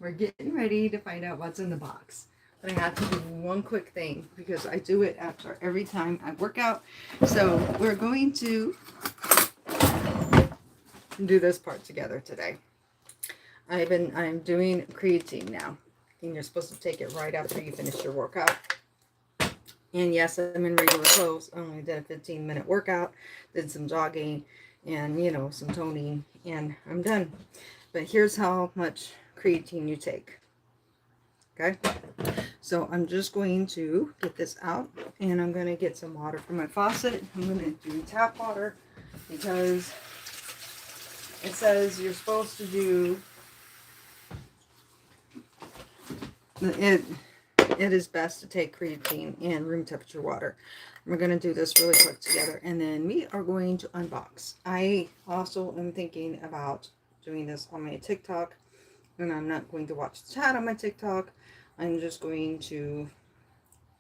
we're getting ready to find out what's in the box. But I have to do one quick thing because I do it after every time I work out. So we're going to do this part together today. I'm doing creatine now. And you're supposed to take it right after you finish your workout. And yes, I'm in regular clothes. I only did a 15-minute workout, did some jogging, and some toning, and I'm done. But here's how much creatine you take. Okay, so I'm just going to get this out, and I'm going to get some water from my faucet. I'm going to do tap water because it says you're supposed to do it. It is best to take creatine in room temperature water. We're going to do this really quick together, and then we are going to unbox. I also am thinking about doing this on my TikTok, and I'm not going to watch the chat on my TikTok. I'm just going to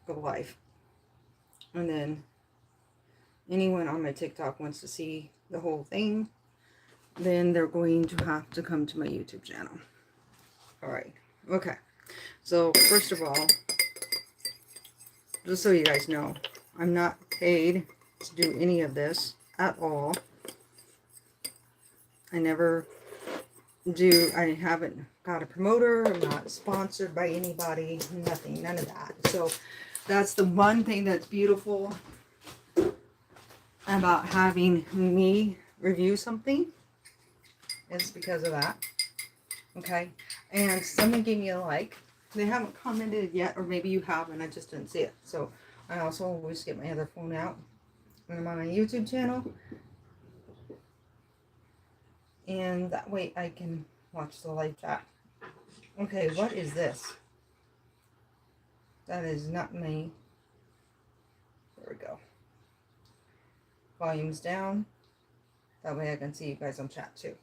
go live, and then anyone on my TikTok wants to see the whole thing, then they're going to have to come to my YouTube channel. All right. Okay. So first of all, just so you guys know, I'm not paid to do any of this at all. I never do. I haven't got a promoter. I'm not sponsored by anybody. Nothing. None of that. So that's the one thing that's beautiful about having me review something. Is because of that. Okay. And someone gave me a like. They haven't commented yet, or maybe you have and I just didn't see it. So I also always get my other phone out when I'm on my YouTube channel. And that way I can watch the live chat. Okay, what is this? That is not me. There we go. Volume's down. That way I can see you guys on chat too.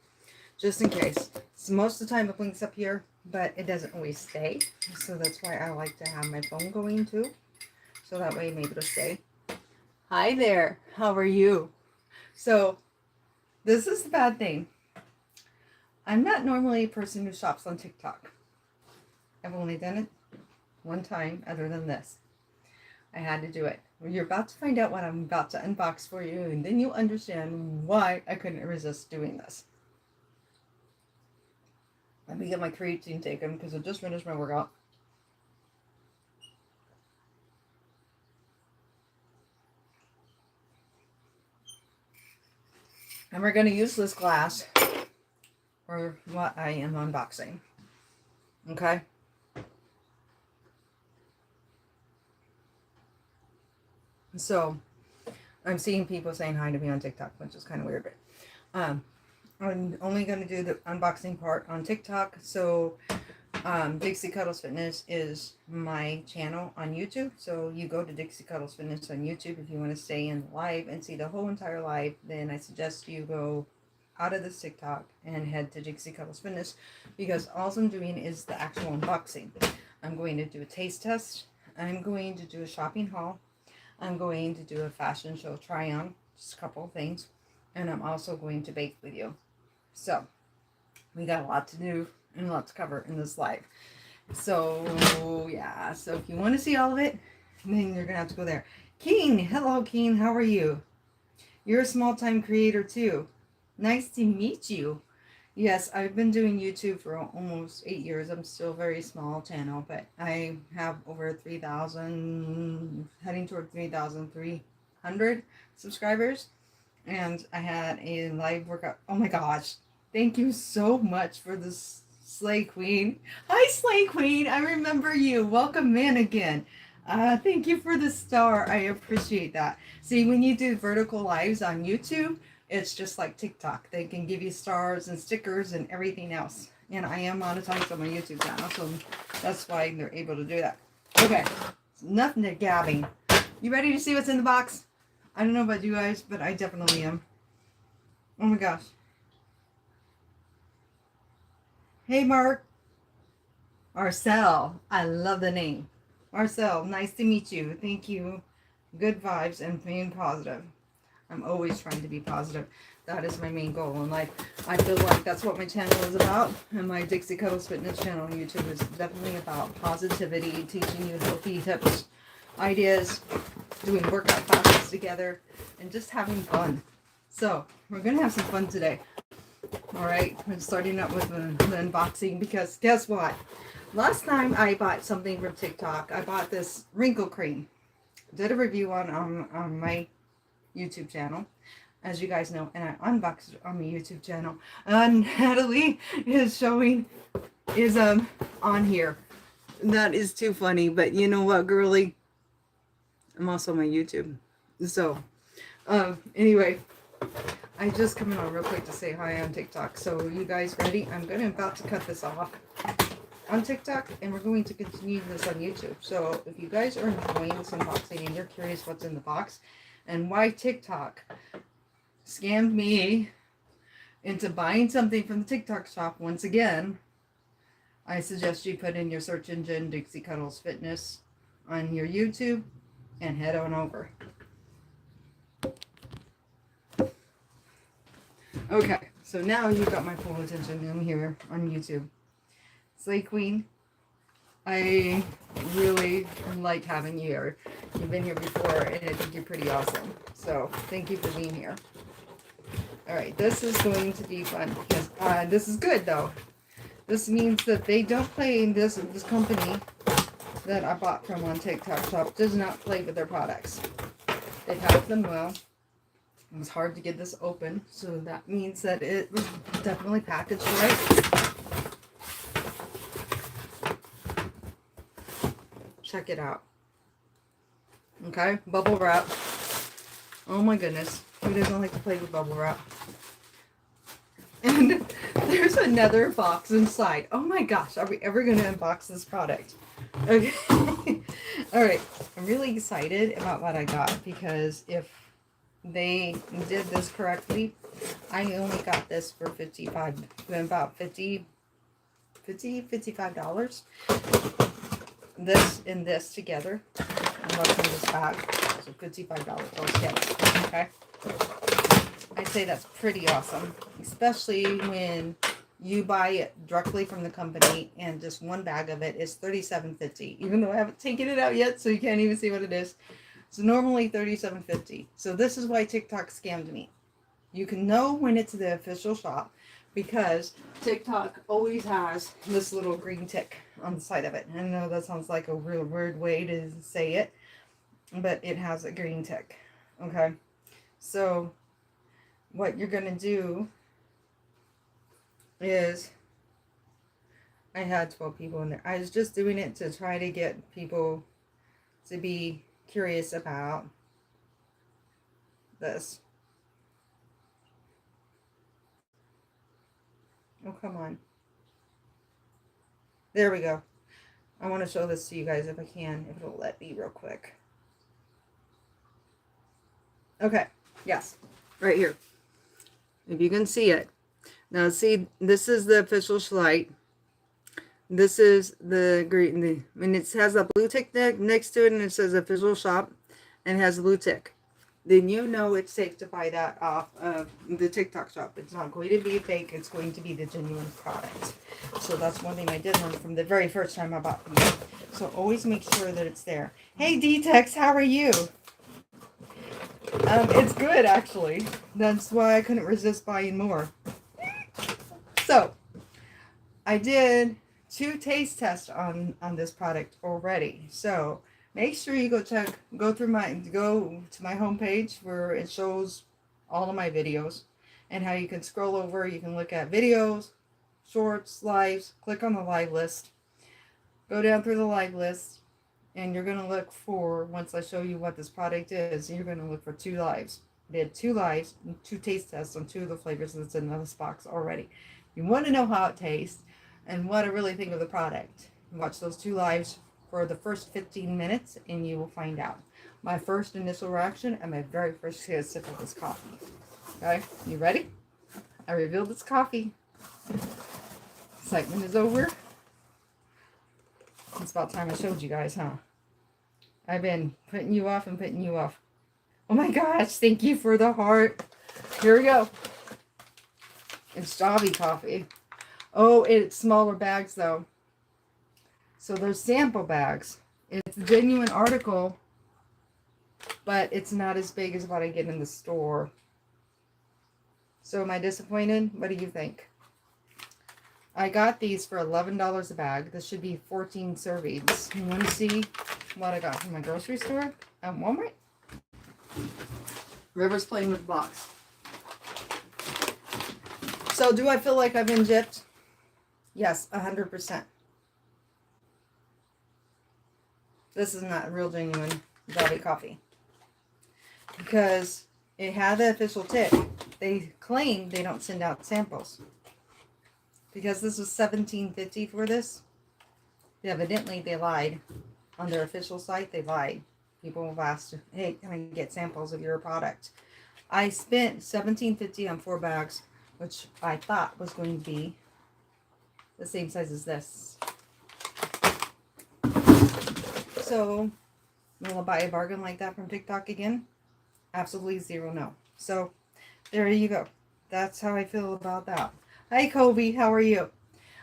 Just in case. So most of the time it blinks up here, but it doesn't always stay. So that's why I like to have my phone going too. So that way maybe it'll stay. Hi there. How are you? So this is the bad thing. I'm not normally a person who shops on TikTok. I've only done it one time other than this. I had to do it. Well, you're about to find out what I'm about to unbox for you, and then you'll understand why I couldn't resist doing this. Let me get my creatine taken because I just finished my workout. And we're going to use this glass for what I am unboxing. Okay? So, I'm seeing people saying hi to me on TikTok, which is kind of weird. But I'm only going to do the unboxing part on TikTok. So, Dixie Cuddles Fitness is my channel on YouTube. So you go to Dixie Cuddles Fitness on YouTube if you want to stay in live and see the whole entire live. Then I suggest you go out of this TikTok and head to Dixie Cuddles Fitness, because all I'm doing is the actual unboxing. I'm going to do a taste test. I'm going to do a shopping haul. I'm going to do a fashion show try on, just a couple of things. And I'm also going to bake with you. So we got a lot to do and a lot to cover in this live. So yeah, so if you want to see all of it, then you're gonna have to go there. Keen, hello Keen, how are you? You're a small-time creator too. Nice to meet you. Yes, I've been doing YouTube for almost 8 years. I'm still a very small channel, but I have over 3,000, heading toward 3,300 subscribers. And I had a live workout. Oh my gosh. Thank you so much for this, Slay Queen. Hi, Slay Queen. I remember you. Welcome in again. Thank you for the star. I appreciate that. See, when you do vertical lives on YouTube, it's just like TikTok. They can give you stars and stickers and everything else. And I am monetized on my YouTube channel, so that's why they're able to do that. Okay, nothing to gabbing. You ready to see what's in the box? I don't know about you guys, but I definitely am. Oh my gosh. Hey, Mark. Marcel. I love the name. Marcel, nice to meet you. Thank you. Good vibes and being positive. I'm always trying to be positive. That is my main goal in life. I feel like that's what my channel is about. And my Dixie Cuddles Fitness channel on YouTube is definitely about positivity, teaching you healthy tips, ideas, doing workout classes together, and just having fun. So we're going to have some fun today. All right, we're starting up with the unboxing because guess what? Last time I bought something from TikTok, I bought this wrinkle cream. Did a review on my YouTube channel, as you guys know, and I unboxed it on my YouTube channel. And Natalie is on here. That is too funny, but you know what, girly? I'm also on my YouTube. So, anyway, I just come in on real quick to say hi on TikTok. So, you guys ready? I'm about to cut this off on TikTok, and we're going to continue this on YouTube. So, if you guys are enjoying this unboxing and you're curious what's in the box and why TikTok scammed me into buying something from the TikTok shop once again, I suggest you put in your search engine Dixie Cuddles Fitness on your YouTube and head on over. Okay, so now you've got my full attention. I'm here on YouTube. Slay Queen, I really like having you here. You've been here before, and I think you're pretty awesome. So thank you for being here. All right, this is going to be fun because this is good though. This means that they don't play in this company that I bought from on TikTok shop does not play with their products. They pack them well. It was hard to get this open, so that means that it was definitely packaged right. Check it out. Okay, bubble wrap. Oh my goodness, who doesn't like to play with bubble wrap? And there's another box inside. Oh my gosh, are we ever going to unbox this product? Okay. All right. I'm really excited about what I got because if they did this correctly, I only got this for about $55. This and this together. And what's in this bag. So $55 altogether. Okay. I'd say that's pretty awesome, especially when you buy it directly from the company and just one bag of it is $37.50, even though I haven't taken it out yet, so you can't even see what it is. So normally $37.50. So this is why TikTok scammed me. You can know when it's the official shop because TikTok always has this little green tick on the side of it. I know that sounds like a real weird way to say it, but it has a green tick. Okay, so what you're going to do is, I had 12 people in there. I was just doing it to try to get people to be curious about this. Oh, come on. There we go. I want to show this to you guys if I can, if it'll let me real quick. Okay, yes, right here. If you can see it. Now see, this is the official Schlite. This is the green, and it has a blue tick next to it, and it says official shop, and it has a blue tick. Then you know it's safe to buy that off of the TikTok shop. It's not going to be fake. It's going to be the genuine product. So that's one thing I did learn from the very first time I bought from them. So always make sure that it's there. Hey, D-Tex, how are you? It's good, actually. That's why I couldn't resist buying more. So, I did 2 taste tests on this product already. So, make sure you go to my homepage where it shows all of my videos and how you can scroll over. You can look at videos, shorts, lives, click on the live list, go down through the live list, and you're going to look for, once I show you what this product is, you're going to look for 2 lives. I did 2 lives, 2 taste tests on 2 of the flavors that's in this box already. You want to know how it tastes and what I really think of the product. Watch those 2 lives for the first 15 minutes and you will find out. My first initial reaction and my very first sip of this coffee. Okay, you ready? I revealed this coffee. Excitement is over. It's about time I showed you guys, huh? I've been putting you off and putting you off. Oh my gosh, thank you for the heart. Here we go. It's Java coffee. Oh, it's smaller bags though. So there's sample bags. It's a genuine article, but it's not as big as what I get in the store. So am I disappointed? What do you think? I got these for $11 a bag. This should be 14 servings. You want to see what I got from my grocery store at Walmart? River's playing with the box. So do I feel like I've been gypped? Yes, 100%. This is not real genuine Java coffee. Because it had the official tip. They claim they don't send out samples. Because this was $17.50 for this. Evidently they lied. On their official site, they lied. People have asked, hey, can I get samples of your product? I spent $17.50 on 4 bags, which I thought was going to be the same size as this. So, will I buy a bargain like that from TikTok again? Absolutely zero no. So, there you go. That's how I feel about that. Hi, Kobe. How are you?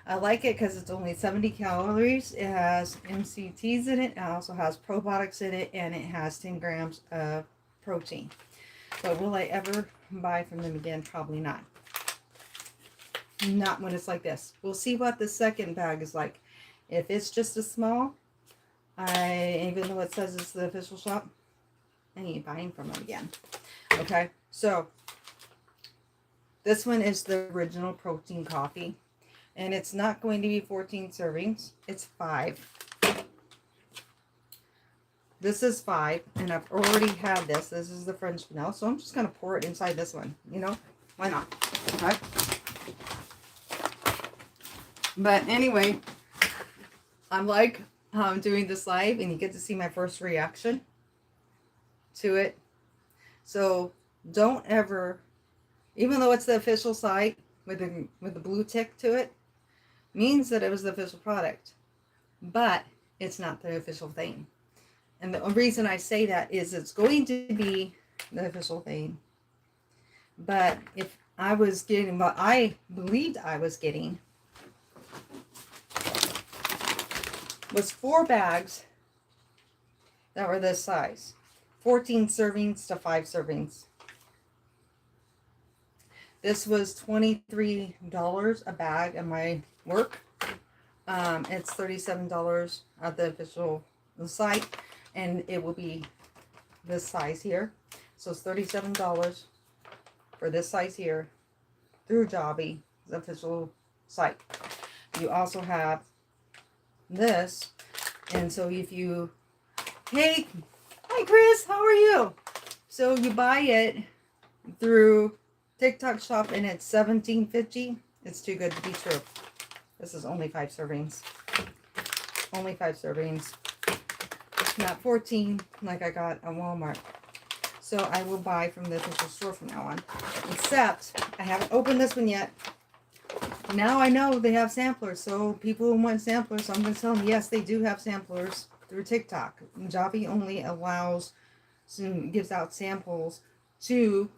I like it because it's only 70 calories. It has MCTs in it. It also has probiotics in it. And it has 10 grams of protein. But will I ever buy from them again? Probably not. Not when it's like this. We'll see what the second bag is like. If it's just a small, even though it says it's the official shop, I ain't buying from them again. Okay, so this one is the original protein coffee. And it's not going to be 14 servings. It's 5. This is 5. And I've already had this. This is the French vanilla. So I'm just going to pour it inside this one. You know, why not? Okay. But anyway, I'm like doing this live. And you get to see my first reaction to it. So don't ever, even though it's the official site with the blue tick to it, means that it was the official product, but it's not the official thing. And the reason I say that is it's going to be the official thing. But if I was getting what I believed I was getting was 4 bags that were this size. 14 servings to 5 servings. This was $23 a bag in my work. It's $37 at the official site, and it will be this size here. So it's $37 for this size here through Joby, the official site. You also have this, and so if you, hey, hi Chris, how are you? So you buy it through TikTok shop and it's $17.50. It's too good to be true. This is only 5 servings. Only 5 servings. Not 14 like I got at Walmart. So I will buy from the official store from now on. Except I haven't opened this one yet. Now I know they have samplers. So people who want samplers, so I'm going to tell them yes, they do have samplers through TikTok. Joby only allows, gives out samples to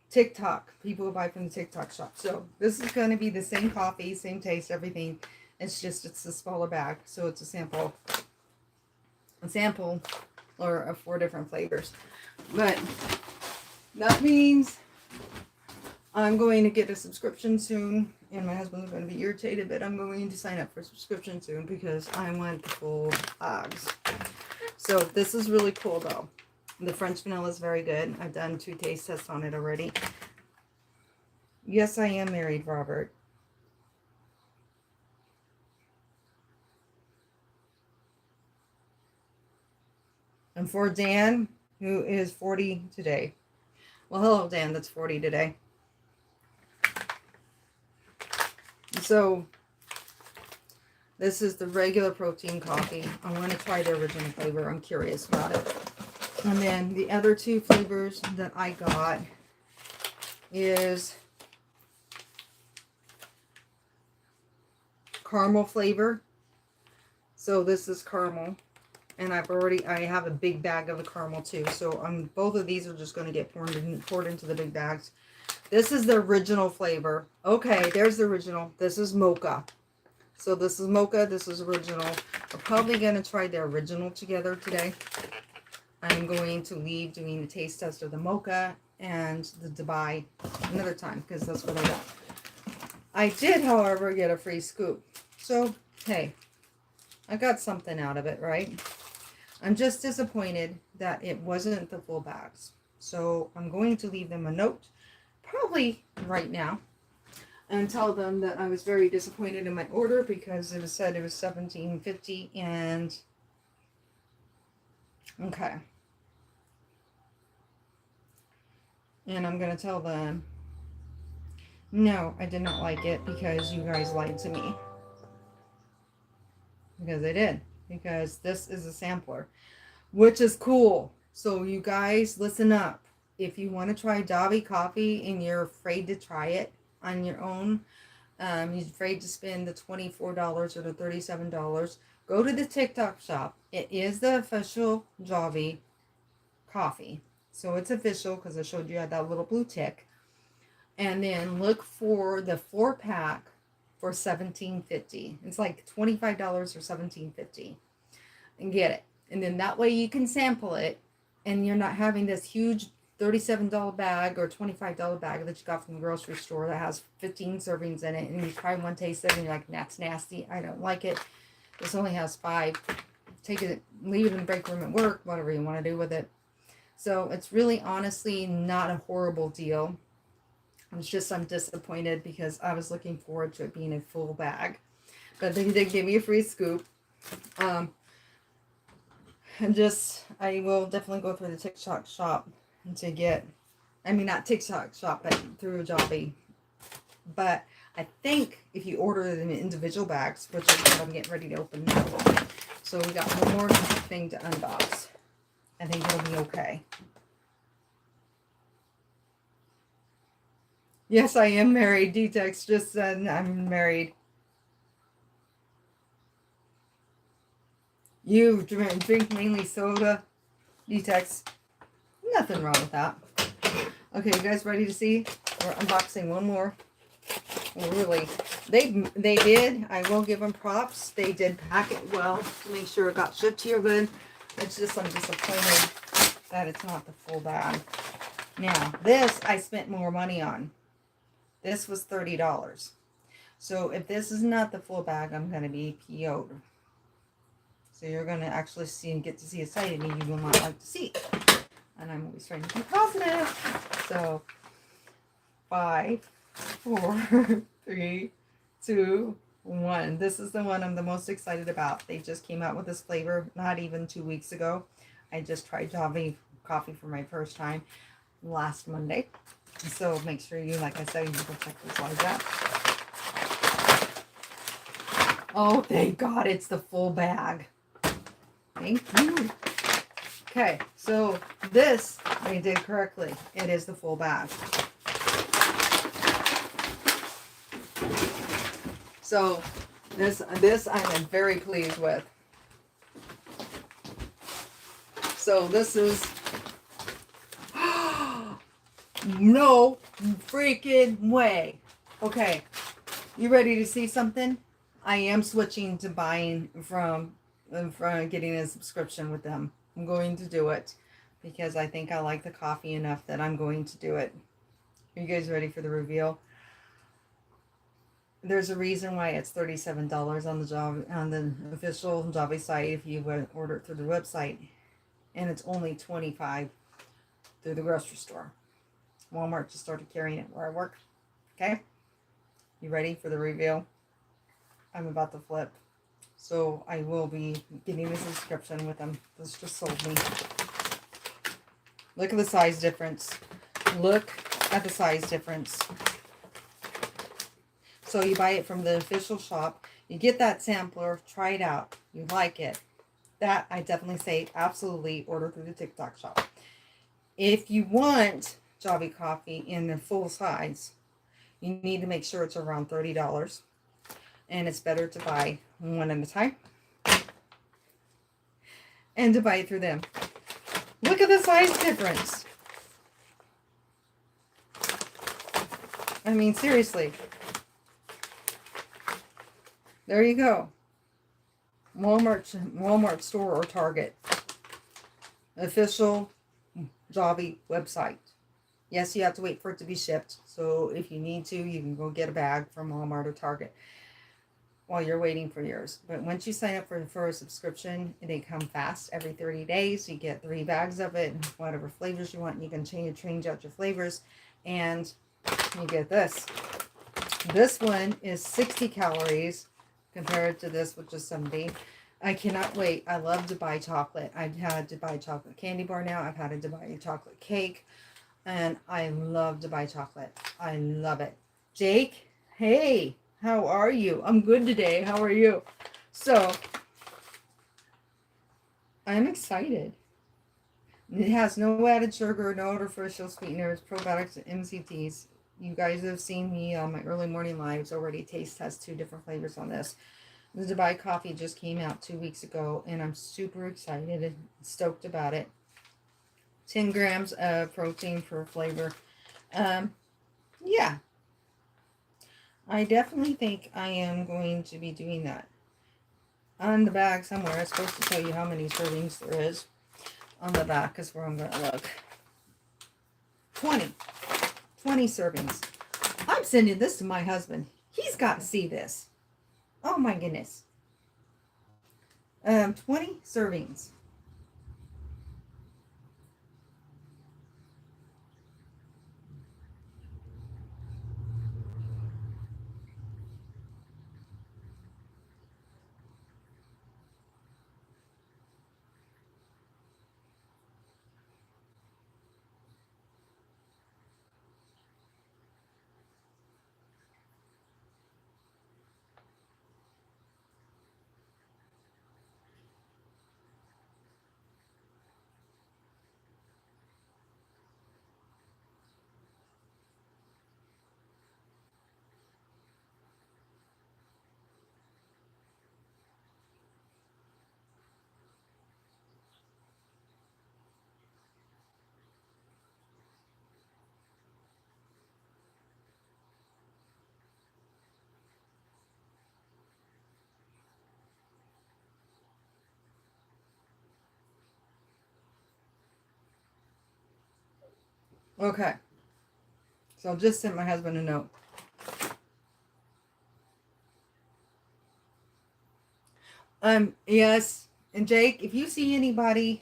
TikTok. People who buy from the TikTok shop. So this is going to be the same coffee, same taste, everything. It's just it's a smaller bag, so it's a sample or of 4 different flavors. But that means I'm going to get a subscription soon, and my husband's going to be irritated, but I'm going to sign up for a subscription soon because I want the full bags. So this is really cool though. The French vanilla is very good. I've done 2 taste tests on it already. Yes, I am married, Robert. And for Dan, who is 40 today. Well, hello, Dan, that's 40 today. So, this is the regular protein coffee. I want to try the original flavor. I'm curious about it. And then the other 2 flavors that I got is caramel flavor. So this is caramel. And I have a big bag of the caramel too. So both of these are just going to get poured into the big bags. This is the original flavor. Okay, there's the original. This is mocha. So this is mocha. This is original. We're probably going to try the original together today. I'm going to leave doing the taste test of the mocha and the Dubai another time because that's what I got. I did, however, get a free scoop. So, hey, I got something out of it, right? I'm just disappointed that it wasn't the full bags. So I'm going to leave them a note, probably right now, and tell them that I was very disappointed in my order because it was said it was $17.50 and okay. And I'm going to tell them, no, I did not like it because you guys lied to me. Because I did. Because this is a sampler, which is cool. So you guys, listen up. If you want to try Dobby coffee and you're afraid to try it on your own, you're afraid to spend the $24 or the $37, go to the TikTok shop. It is the official Dobby coffee. So it's official because I showed you I had that little blue tick. And then look for the 4-pack for $17.50. It's like $25 or $17.50. And get it. And then that way you can sample it. And you're not having this huge $37 bag or $25 bag that you got from the grocery store that has 15 servings in it. And you try one taste of it and you're like, that's nasty. I don't like it. This only has 5. Take it, leave it in the break room at work, whatever you want to do with it. So it's really honestly not a horrible deal. It's just I'm disappointed because I was looking forward to it being a full bag. But they did give me a free scoop. And I will definitely go through the TikTok shop to get, I mean not TikTok shop, but through Dobby. But I think if you order them in individual bags, which is what I'm getting ready to open now. So we got one more thing to unbox. I think it'll be okay. Yes, I am married. D-Tex just said I'm married. You drink mainly soda. D-Tex. Nothing wrong with that. Okay, you guys ready to see? We're unboxing one more. Well, really, they did. I will give them props. They did pack it well to make sure it got shipped here good. It's just I'm disappointed that it's not the full bag. Now, this I spent more money on. This was $30. So if this is not the full bag, I'm going to be PO'd. So you're going to actually see and get to see a side of me you will not like to see. And I'm always trying to be positive. So 5, 4, 3, 2, 1. This is the one I'm the most excited about. They just came out with this flavor not even 2 weeks ago. I just tried Dobby coffee for my first time last Monday. So make sure you, like I said, you can check this like that. Oh, thank God it's the full bag. Thank you. Okay, so this they did correctly. It is the full bag. So this I'm very pleased with. So this is no freaking way. Okay, you ready to see something? I am switching to buying from getting a subscription with them. I'm going to do it because I think I like the coffee enough that I'm going to do it. Are you guys ready for the reveal? There's a reason why it's $37 on the official Dobby site if you would order it through the website, and it's only $25 through the grocery store. Walmart just started carrying it where I work. Okay, you ready for the reveal? I'm about to flip. So I will be getting a subscription with them. This just sold me. Look at the size difference. Look at the size difference. So you buy it from the official shop. You get that sampler. Try it out. You like it. That I definitely say absolutely order through the TikTok shop. If you want Dobby coffee in the full size, you need to make sure it's around $30. And it's better to buy one at a time and to buy it through them. Look at the size difference. I mean, seriously. There you go. Walmart store or Target. Official Jobby website. Yes, you have to wait for it to be shipped. So if you need to, you can go get a bag from Walmart or Target while you're waiting for yours. But once you sign up for a subscription, they come fast every 30 days. You get 3 bags of it, whatever flavors you want. You can change out your flavors. And you get this. This one is 60 calories compared to this, which is 70. I cannot wait. I love Dubai chocolate. I've had Dubai chocolate candy bar now. I've had a Dubai chocolate cake. And I love Dubai chocolate. I love it. Jake, hey, how are you? I'm good today. How are you? So, I'm excited. It has no added sugar, no artificial sweeteners, probiotics, and MCTs. You guys have seen me on my early morning lives already. Taste has 2 different flavors on this. The Dubai coffee just came out 2 weeks ago, and I'm super excited and stoked about it. 10 grams of protein per flavor. Yeah. I definitely think I am going to be doing that. On the back somewhere, it's supposed to tell you how many servings there is. On the back is where I'm going to look. 20 servings. I'm sending this to my husband. He's got to see this. Oh my goodness. 20 servings. Okay. So I'll just send my husband a note. Yes. And Jake, if you see anybody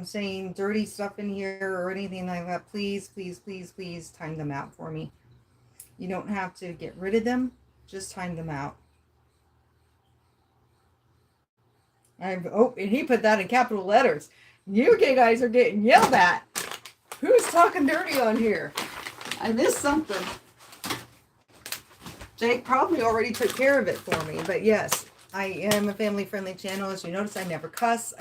saying dirty stuff in here or anything like that, please, please, please, please time them out for me. You don't have to get rid of them. Just time them out. Oh, and he put that in capital letters. You guys are getting yelled at. Who's talking dirty on here? I missed something. Jake probably already took care of it for me, but yes, I am a family-friendly channel. As you notice, I never cuss.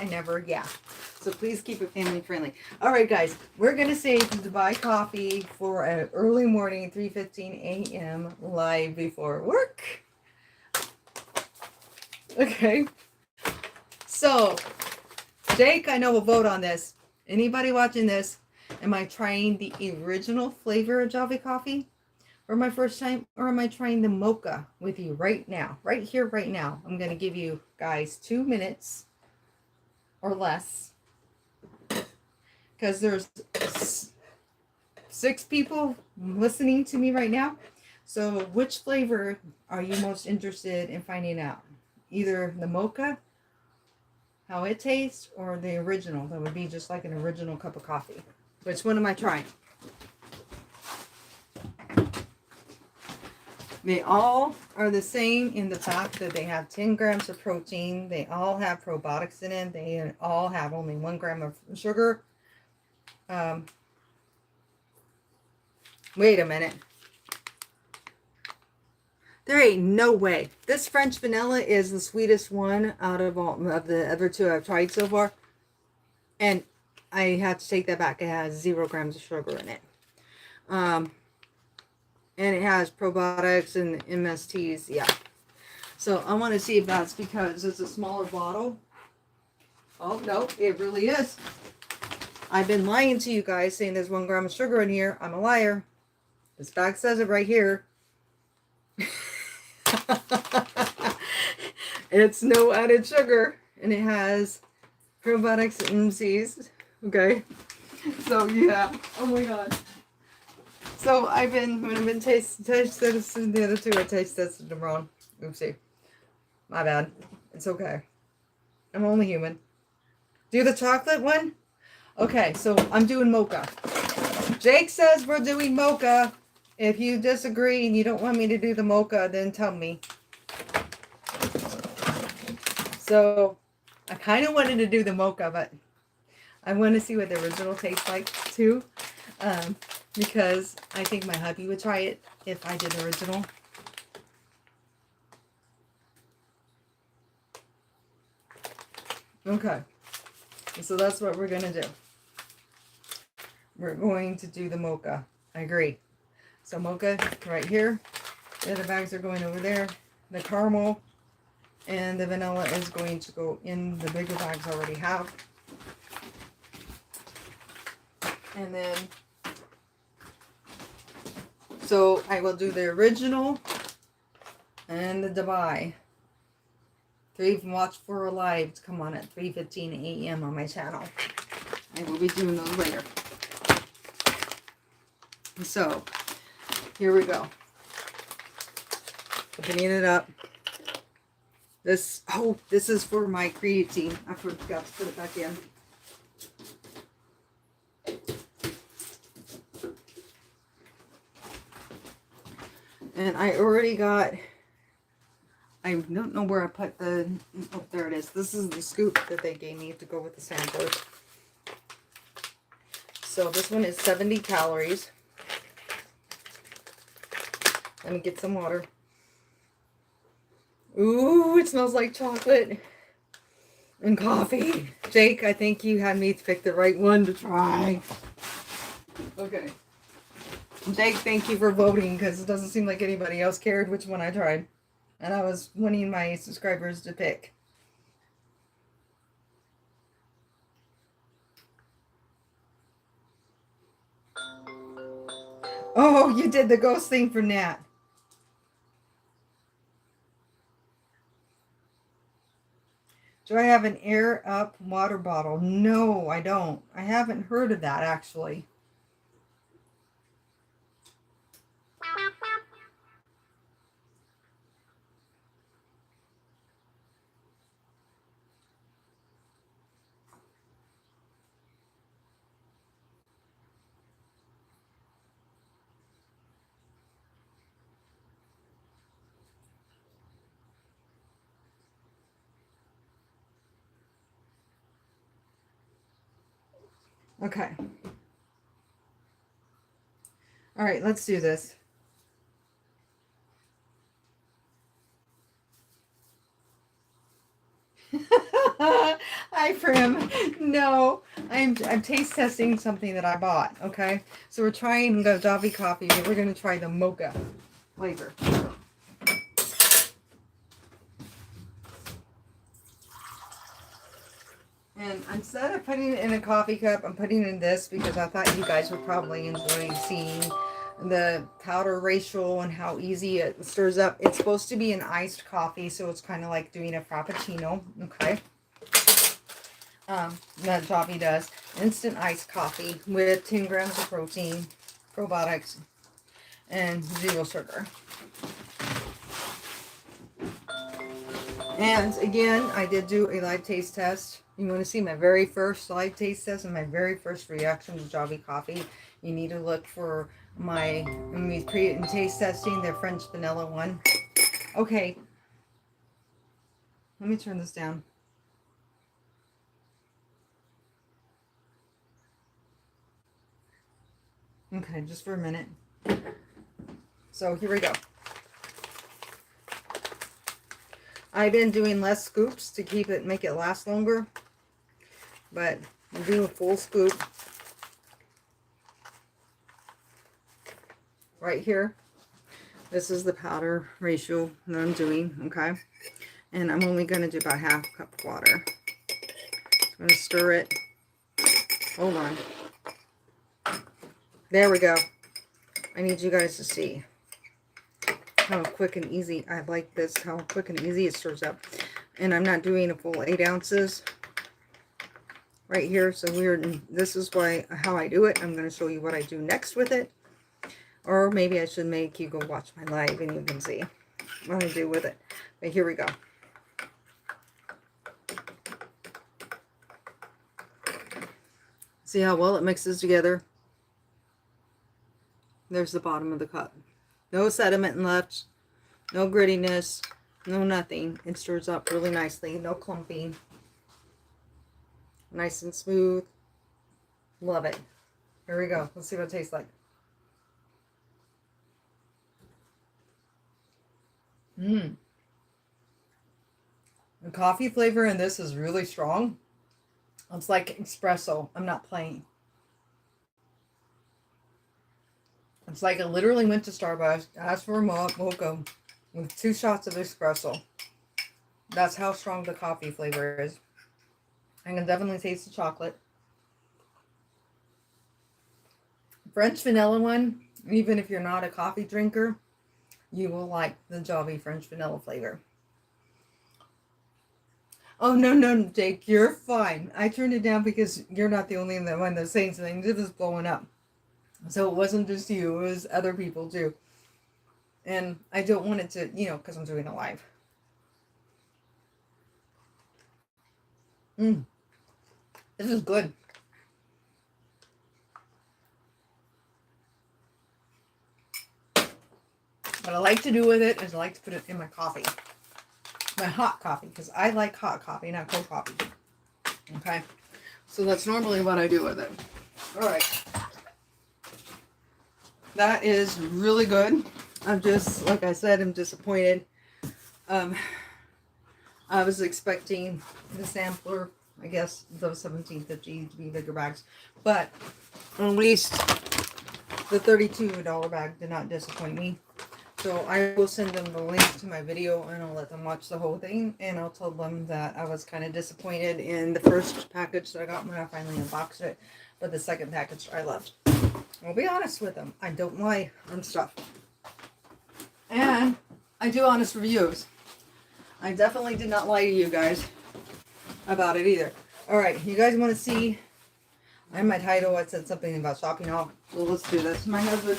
So please keep it family-friendly. All right, guys, we're going to save the Dubai coffee for an early morning, 3:15 a.m. live before work. Okay. So, Jake, I know will vote on this. Anybody watching this, am I trying the original flavor of Java coffee for my first time, or am I trying the mocha with you right now? Right here, right now. I'm going to give you guys 2 minutes or less, because there's 6 people listening to me right now. So which flavor are you most interested in finding out? Either the mocha, how it tastes, or the original. That would be just like an original cup of coffee. Which one am I trying? They all are the same in the fact that they have 10 grams of protein. They all have probiotics in it. They all have only 1 gram of sugar. Wait a minute. There ain't no way. This French vanilla is the sweetest one out of all of the other 2 I've tried so far. And I have to take that back. It has 0 grams of sugar in it. And it has probiotics and MSTs. Yeah. So I want to see if that's because it's a smaller bottle. Oh, no, it really is. I've been lying to you guys saying there's 1 gram of sugar in here. I'm a liar. This bag says it right here. It's no added sugar, and it has probiotics and MCs. Okay, so yeah. Oh my god. So when I've been taste testing the other two, I taste tested them wrong. Oopsie, my bad. It's okay. I'm only human. Do the chocolate one. Okay, so I'm doing mocha. Jake says we're doing mocha. If you disagree and you don't want me to do the mocha, then tell me. So I kind of wanted to do the mocha, but I want to see what the original tastes like too. Because I think my hubby would try it if I did the original. Okay. So that's what we're going to do. We're going to do the mocha. I agree. So mocha right here. The other bags are going over there. The caramel and the vanilla is going to go in the bigger bags I already have. And then, so I will do the original and the Dubai. Watch for a live to come on at 3:15 a.m. on my channel. I will be doing those later. So, here we go. Opening it up. This is for my creatine. I forgot to put it back in. And I already got, I don't know where I put the, oh, there it is. This is the scoop that they gave me to go with the samplers. So this one is 70 calories. Let me get some water. Ooh, it smells like chocolate and coffee. Jake, I think you had me pick the right one to try. Okay. Jake, thank you for voting, because it doesn't seem like anybody else cared which one I tried. And I was wanting my subscribers to pick. Oh, you did the ghost thing for Nat. Do I have an air up water bottle? No, I don't. I haven't heard of that, actually. Okay. All right, let's do this. Hi, Prim. No, I'm taste testing something that I bought. Okay, so we're trying the Dobby coffee, but we're gonna try the mocha flavor. And instead of putting it in a coffee cup, I'm putting it in this because I thought you guys would probably enjoy seeing the powder ratio and how easy it stirs up. It's supposed to be an iced coffee, so it's kind of like doing a frappuccino. Okay. That Dobby does. Instant iced coffee with 10 grams of protein, probiotics, and 0 sugar. And again, I did do a live taste test. You want to see my very first live taste test and my very first reaction to Dobby coffee. You need to look for my pre and taste testing, the French vanilla one. Okay. Let me turn this down. Okay, just for a minute. So here we go. I've been doing less scoops to make it last longer. But I'm doing a full scoop. Right here. This is the powder ratio that I'm doing, okay? And I'm only going to do about half a cup of water. I'm going to stir it. Hold on. There we go. I need you guys to see how quick and easy I like this, how quick and easy it stirs up. And I'm not doing a full 8 ounces right here. So this is how I do it. I'm going to show you what I do next with it. Or maybe I should make you go watch my live and you can see what I do with it. But here we go. See how well it mixes together? There's the bottom of the cup. No sediment left. No grittiness. No nothing. It stirs up really nicely. No clumping. Nice and smooth. Love it. Here we go. Let's see what it tastes like. The coffee flavor in this is really strong. It's like espresso. I'm not playing. It's like I literally went to Starbucks, asked for a mocha with 2 shots of espresso. That's how strong the coffee flavor is. I can definitely taste the chocolate. French vanilla one, even if you're not a coffee drinker, you will like the Java French vanilla flavor. Oh, no, Jake, you're fine. I turned it down because you're not the only one that's saying something. It was blowing up. So it wasn't just you, it was other people too. And I don't want it to, because I'm doing a live. This is good. What I like to do with it is I like to put it in my coffee. My hot coffee, because I like hot coffee, not cold coffee. Okay? So that's normally what I do with it. Alright. That is really good. I'm just, like I said, I'm disappointed. I was expecting the sampler, I guess, those 1750 to be bigger bags. But at least the $32 bag did not disappoint me. So I will send them the link to my video and I'll let them watch the whole thing. And I'll tell them that I was kind of disappointed in the first package that I got when I finally unboxed it. But the second package I left. I'll be honest with them. I don't lie on stuff. And I do honest reviews. I definitely did not lie to you guys about it either. Alright, you guys want to see? In my title, I said something about shopping haul. So let's do this. My husband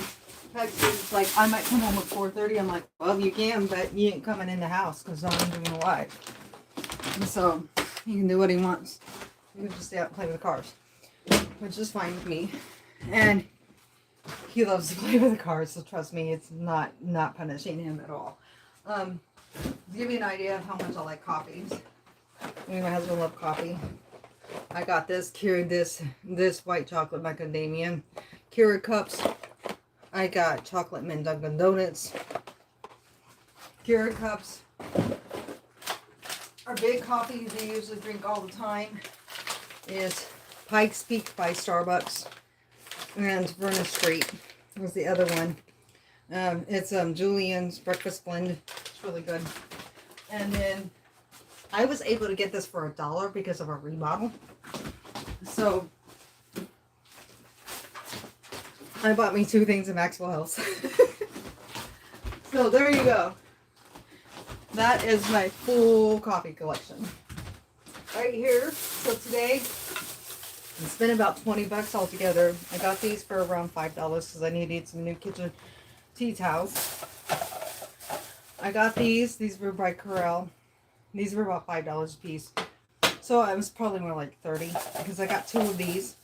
texted, like, I might come home at 4:30. I'm like, well, you can, but you ain't coming in the house because I'm doing a live. And so, he can do what he wants. He can just stay out and play with the cars. Which is fine with me. And he loves to play with the cars, so trust me, it's not punishing him at all. To give you an idea of how much I like coffees. Me and my husband love coffee. I got this white chocolate macadamia Keurig cups. I got chocolate mint Dunkin' Donuts Keurig cups. Our big coffee we usually drink all the time is Pikes Peak by Starbucks. And Vernon Street was the other one. It's Julian's Breakfast Blend. It's really good. And then I was able to get this for $1 because of a remodel. So I bought me 2 things at Maxwell House. So there you go. That is my full coffee collection. Right here. So today I spent about 20 bucks altogether. I got these for around $5 because I needed some new kitchen tea towels. I got these. These were by Corel. These were about $5 a piece. So it was probably more like 30 because I got 2 of these.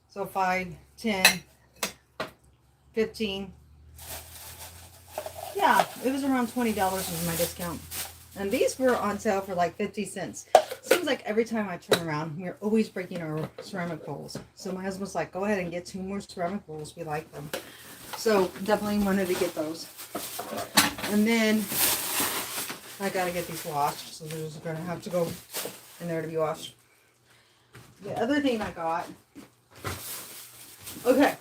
So 5, 10, 15. Yeah, it was around $20 was my discount. And these were on sale for like 50 cents. Seems like every time I turn around, we're always breaking our ceramic bowls. So my husband's like, go ahead and get 2 more ceramic bowls. We like them. So definitely wanted to get those. And then I gotta get these washed. So they're just gonna have to go in there to be washed. The other thing I got. Okay,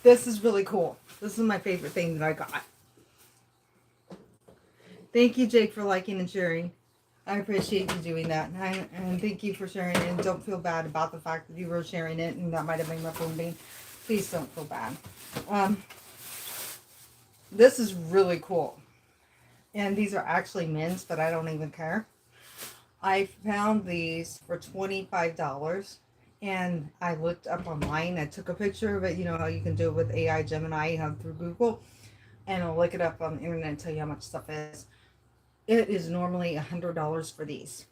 this is really cool. This is my favorite thing that I got. Thank you, Jake, for liking and sharing. I appreciate you doing that. And thank you for sharing it. And don't feel bad about the fact that you were sharing it and that might have made my phone bing. Please don't feel bad. This is really cool. And these are actually men's, but I don't even care. I found these for $25. And I looked up online. I took a picture of it. You know how you can do it with AI Gemini through Google. And I'll look it up on the internet and tell you how much stuff is. It is normally $100 for these.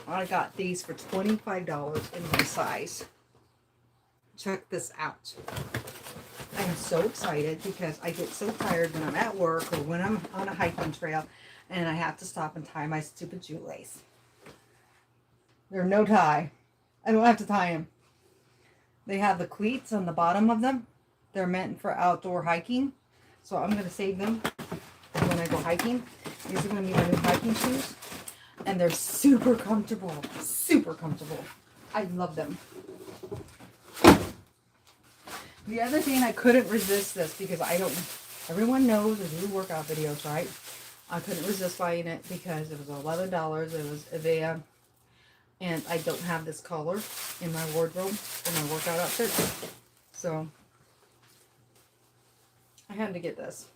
I got these for $25 in my size. Check this out. I am so excited because I get so tired when I'm at work or when I'm on a hiking trail and I have to stop and tie my stupid shoelace. They're no tie. I don't have to tie them. They have the cleats on the bottom of them. They're meant for outdoor hiking. So I'm going to save them when I go hiking. These are going to be my new hiking shoes. And they're super comfortable. Super comfortable. I love them. The other thing, I couldn't resist this because everyone knows I do workout videos, right? I couldn't resist buying it because it was $11. It was Avea. And I don't have this collar in my wardrobe for my workout outfit. So I had to get this.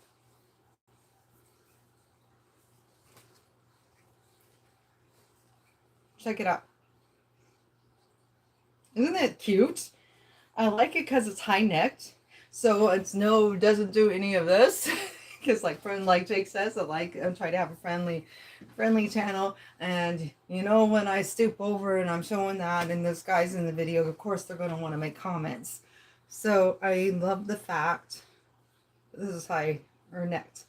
Check it out. Isn't it cute? I like it because it's high necked. So doesn't do any of this. Because like Jake says, I'm trying to have a friendly channel. And you know, when I stoop over and I'm showing that and this guy's in the video, of course they're going to want to make comments. So I love the fact this is high or necked.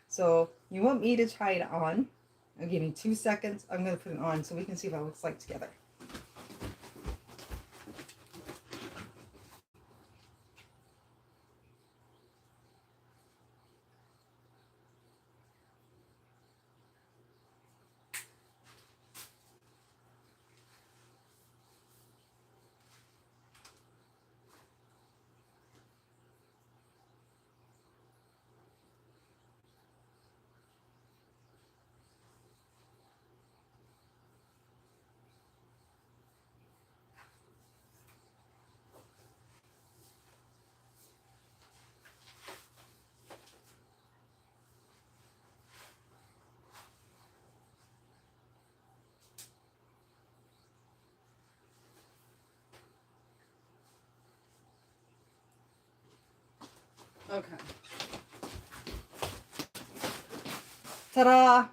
So you want me to try it on? Give me 2 seconds. I'm going to put it on so we can see what it looks like together. Okay. Ta-da!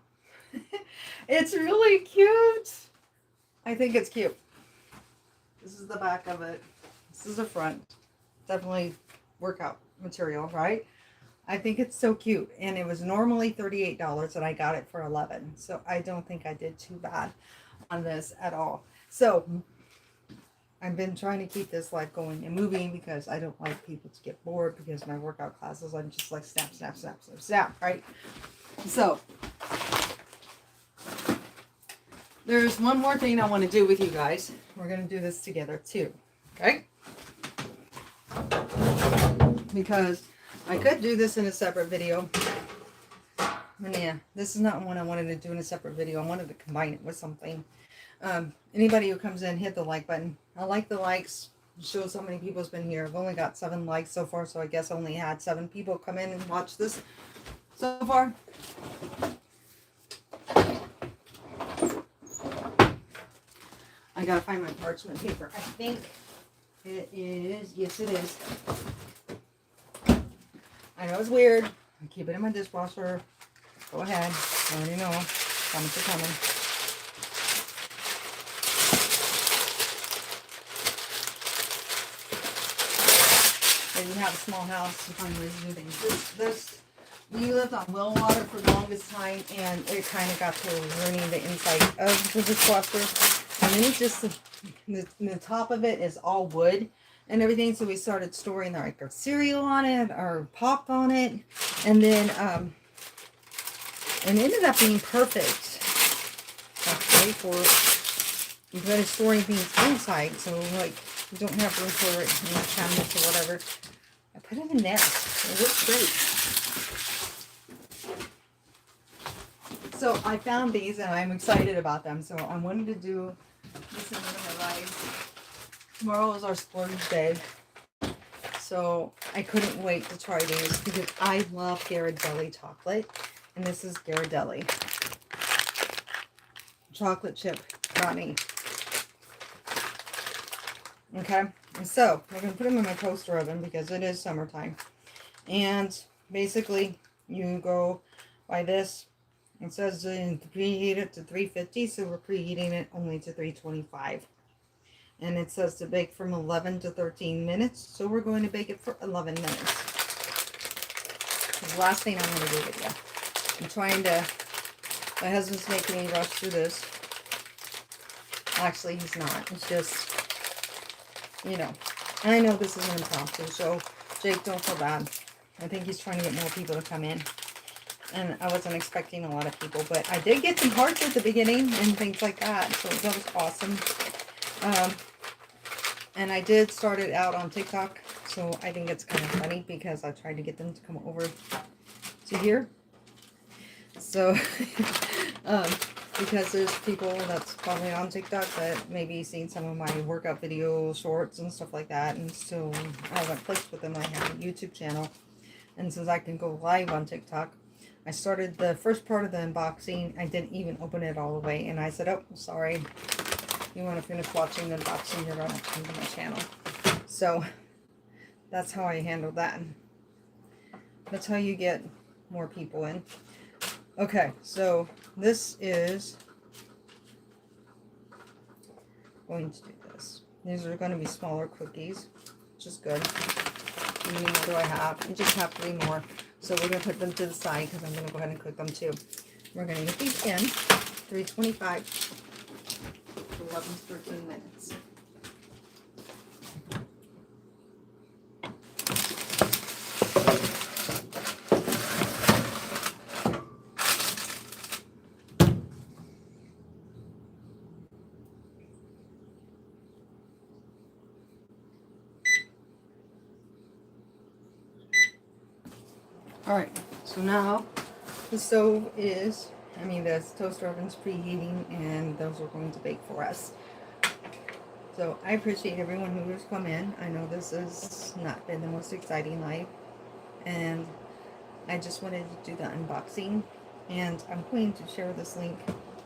It's really cute. I think it's cute. This is the back of it. This is the front. Definitely workout material, right? I think it's so cute. And it was normally $38 and I got it for $11. So I don't think I did too bad on this at all. So I've been trying to keep this life going and moving because I don't like people to get bored because my workout classes, I'm just like snap, snap, snap, snap, snap, right? So there's one more thing I want to do with you guys. We're going to do this together too, okay? Because I could do this in a separate video. And yeah, this is not one I wanted to do in a separate video. I wanted to combine it with something. Anybody who comes in, hit the like button. I like the likes. It shows how many people's been here. I've only got 7 likes so far, so I guess I only had 7 people come in and watch this so far. I gotta find my parchment paper. I think it is. Yes, it is. I know it's weird. I keep it in my dishwasher. Go ahead. I already know. Comments are coming. When you have a small house, you find ways to do things. We lived on well water for the longest time, and it kind of got to ruining the inside of the dishwasher. And then it just, the top of it is all wood and everything. So we started storing like our cereal on it, our pop on it, and then and it ended up being perfect. Okay, for instead of storing things inside, so like you don't have room for it in the cabinets or whatever. I put it in there. It looks great. So I found these and I'm excited about them. So I wanted to do this in one of my lives. Tomorrow is our splurge day. So I couldn't wait to try these because I love Ghirardelli chocolate. And this is Ghirardelli chocolate chip brownie. Okay, and so I'm going to put them in my toaster oven because it is summertime. And basically, you go by this. It says to preheat it to 350, so we're preheating it only to 325. And it says to bake from 11 to 13 minutes, so we're going to bake it for 11 minutes. The last thing I'm going to do with you. I'm trying to, my husband's making me rush through this. Actually, he's not. It's just, you know, I know this is an impromptu, so Jake, don't feel bad. I think he's trying to get more people to come in. And I wasn't expecting a lot of people, but I did get some hearts at the beginning and things like that, so that was awesome. And I did start it out on TikTok, so I think it's kind of funny because I tried to get them to come over to here. So, because there's people that's probably on TikTok that maybe seen some of my workout video shorts and stuff like that, and so I haven't clicked with them. I have a YouTube channel, and since I can go live on TikTok, I started the first part of the unboxing. I didn't even open it all the way, and I said, oh, sorry. You want to finish watching the unboxing, you're going to come to my channel. So, that's how I handled that. That's how you get more people in. Okay, so this is going to do this. These are going to be smaller cookies, which is good. How many more do I have? I just have 3 more. So we're going to put them to the side because I'm going to go ahead and cook them too. We're going to get these in 325. 11 to 13 minutes. Alright, so now the stove is, the toaster oven's preheating, and those are going to bake for us. So I appreciate everyone who has come in. I know this has not been the most exciting live, and I just wanted to do the unboxing, and I'm going to share this link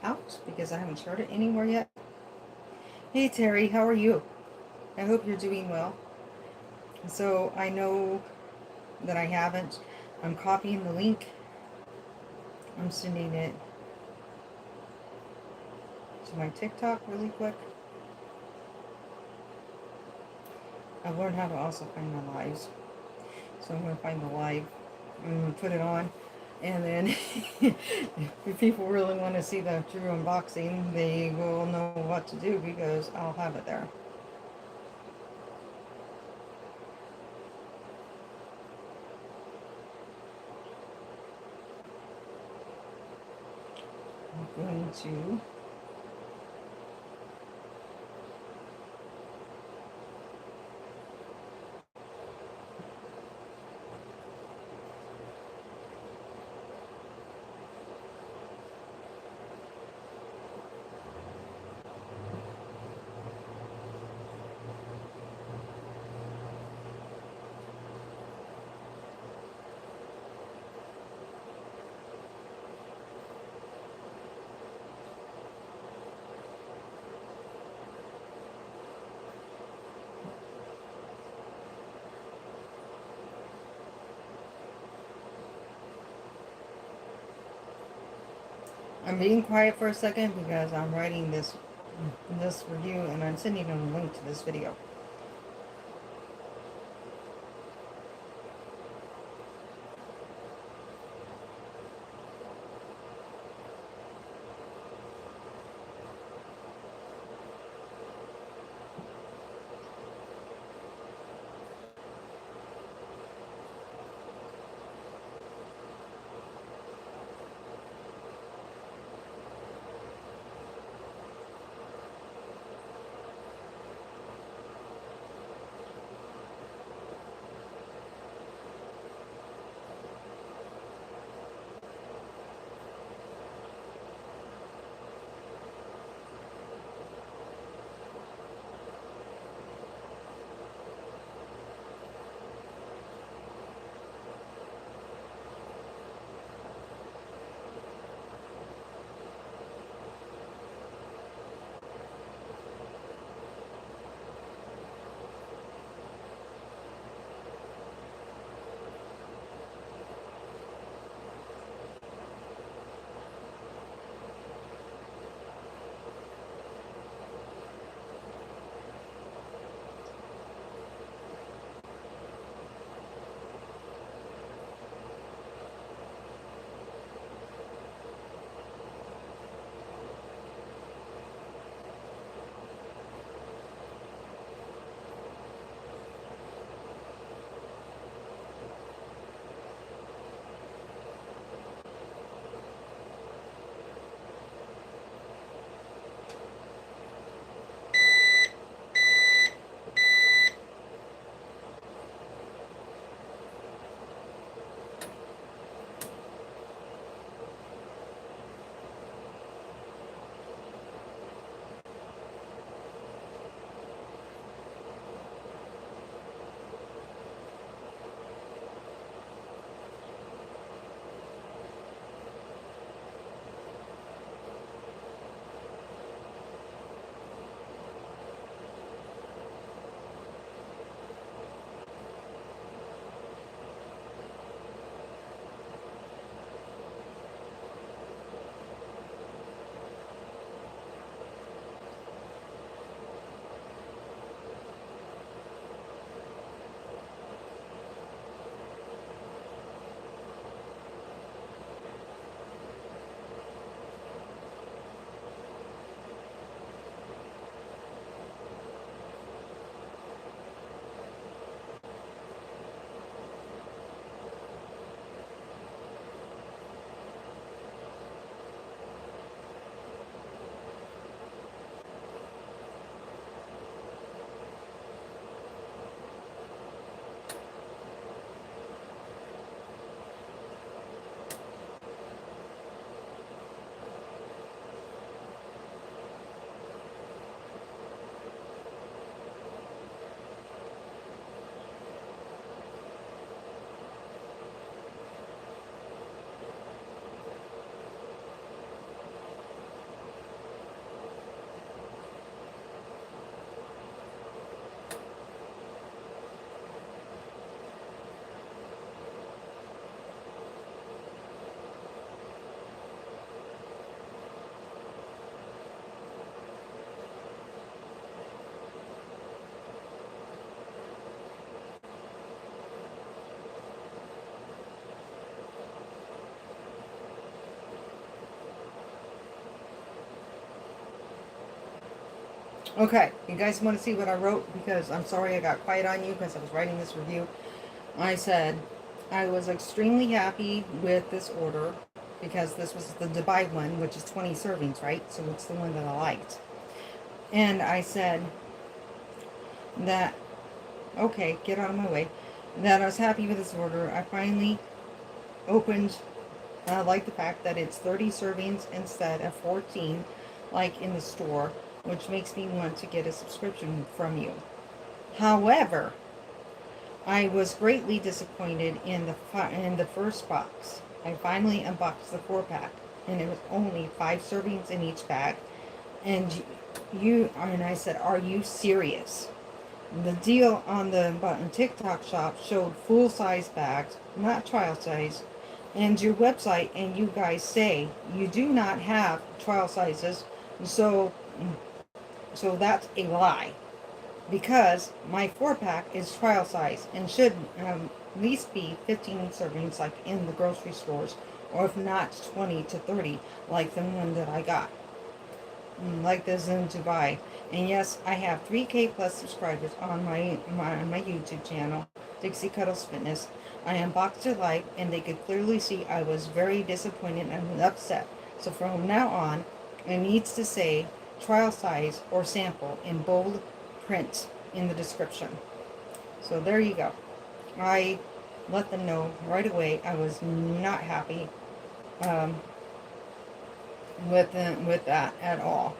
out because I haven't shared it anywhere yet. Hey Terry, how are you? I hope you're doing well. So I know that I haven't. I'm copying the link. I'm sending it to my TikTok really quick. I've learned how to also find my lives. So I'm going to find the live. I'm going to put it on. And then if people really want to see the true unboxing, they will know what to do because I'll have it there. I'm going to I'm being quiet for a second because I'm writing this review and I'm sending them a link to this video. Okay, you guys want to see what I wrote? Because I'm sorry I got quiet on you because I was writing this review. I said, I was extremely happy with this order because this was the Dubai one, which is 20 servings, right? So it's the one that I liked. And I said that, okay, get out of my way, that I was happy with this order. I finally opened, I like the fact that it's 30 servings instead of 14, like in the store, which makes me want to get a subscription from you. However, I was greatly disappointed in the first box. I finally unboxed the 4-pack, and it was only 5 servings in each bag. And and I said, "Are you serious?" The deal on the TikTok shop showed full-size bags, not trial size. And your website and you guys say you do not have trial sizes, so that's a lie. Because my 4-pack is trial size and should at least be 15 servings like in the grocery stores, or if not 20 to 30 like the one that I got, like this in Dubai. And yes, I have 3K plus subscribers on my YouTube channel, Dixie Cuddles Fitness. I unboxed it live, and they could clearly see I was very disappointed and upset. So from now on, it needs to say trial size or sample in bold print in the description. So there you go. I let them know right away I was not happy with that at all.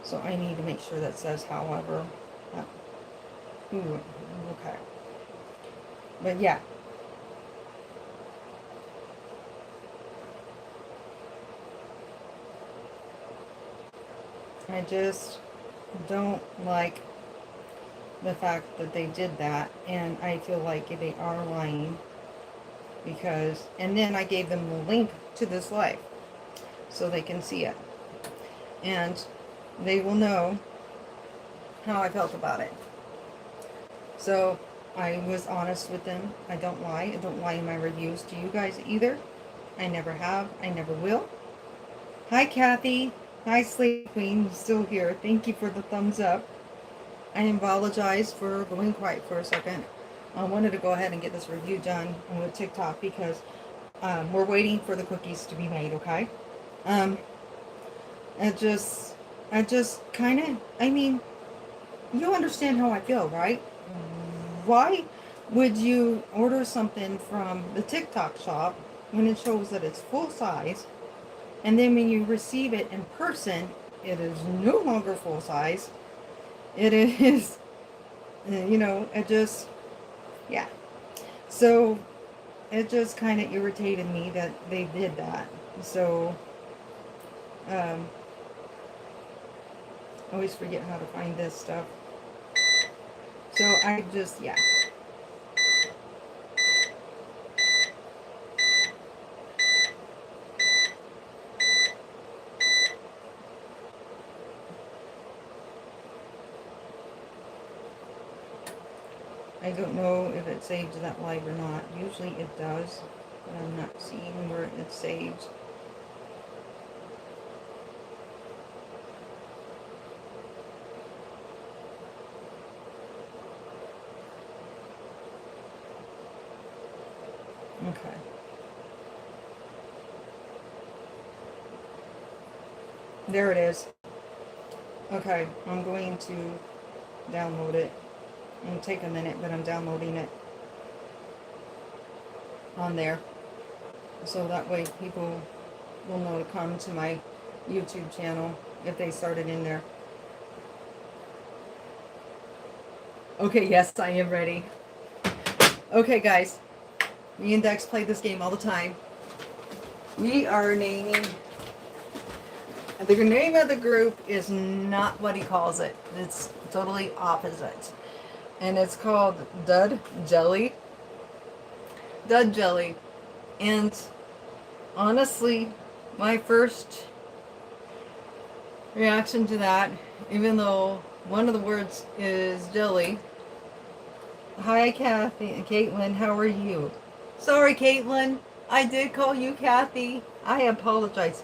So I need to make sure that says however. Okay. But yeah. I just don't like the fact that they did that, and I feel like they are lying because, and then I gave them the link to this live so they can see it, and they will know how I felt about it. So I was honest with them. I don't lie. I don't lie in my reviews to you guys either. I never have. I never will. Hi, Kathy. Hi, Sleep Queen. Still here. Thank you for the thumbs up. I apologize for going quiet for a second. I wanted to go ahead and get this review done with TikTok because we're waiting for the cookies to be made, okay? I just kind of, I mean, you understand how I feel, right? Why would you order something from the TikTok shop when it shows that it's full size, and then when you receive it in person, it is no longer full size? It is, it just, yeah. So it just kind of irritated me that they did that. So, I always forget how to find this stuff. So I just, yeah. I don't know if it saves that live or not. Usually it does, but I'm not seeing where it saves. Okay. There it is. Okay, I'm going to download it. It'll take a minute, but I'm downloading it on there. So that way people will know to come to my YouTube channel if they started in there. Okay, yes, I am ready. Okay, guys. Me and Dex play this game all the time. We are naming... The name of the group is not what he calls it. It's totally opposite. And it's called Dud Jelly. Dud Jelly. And honestly, my first reaction to that, even though one of the words is jelly. Hi, Kathy. Caitlin, how are you? Sorry, Caitlin. I did call you Kathy. I apologize.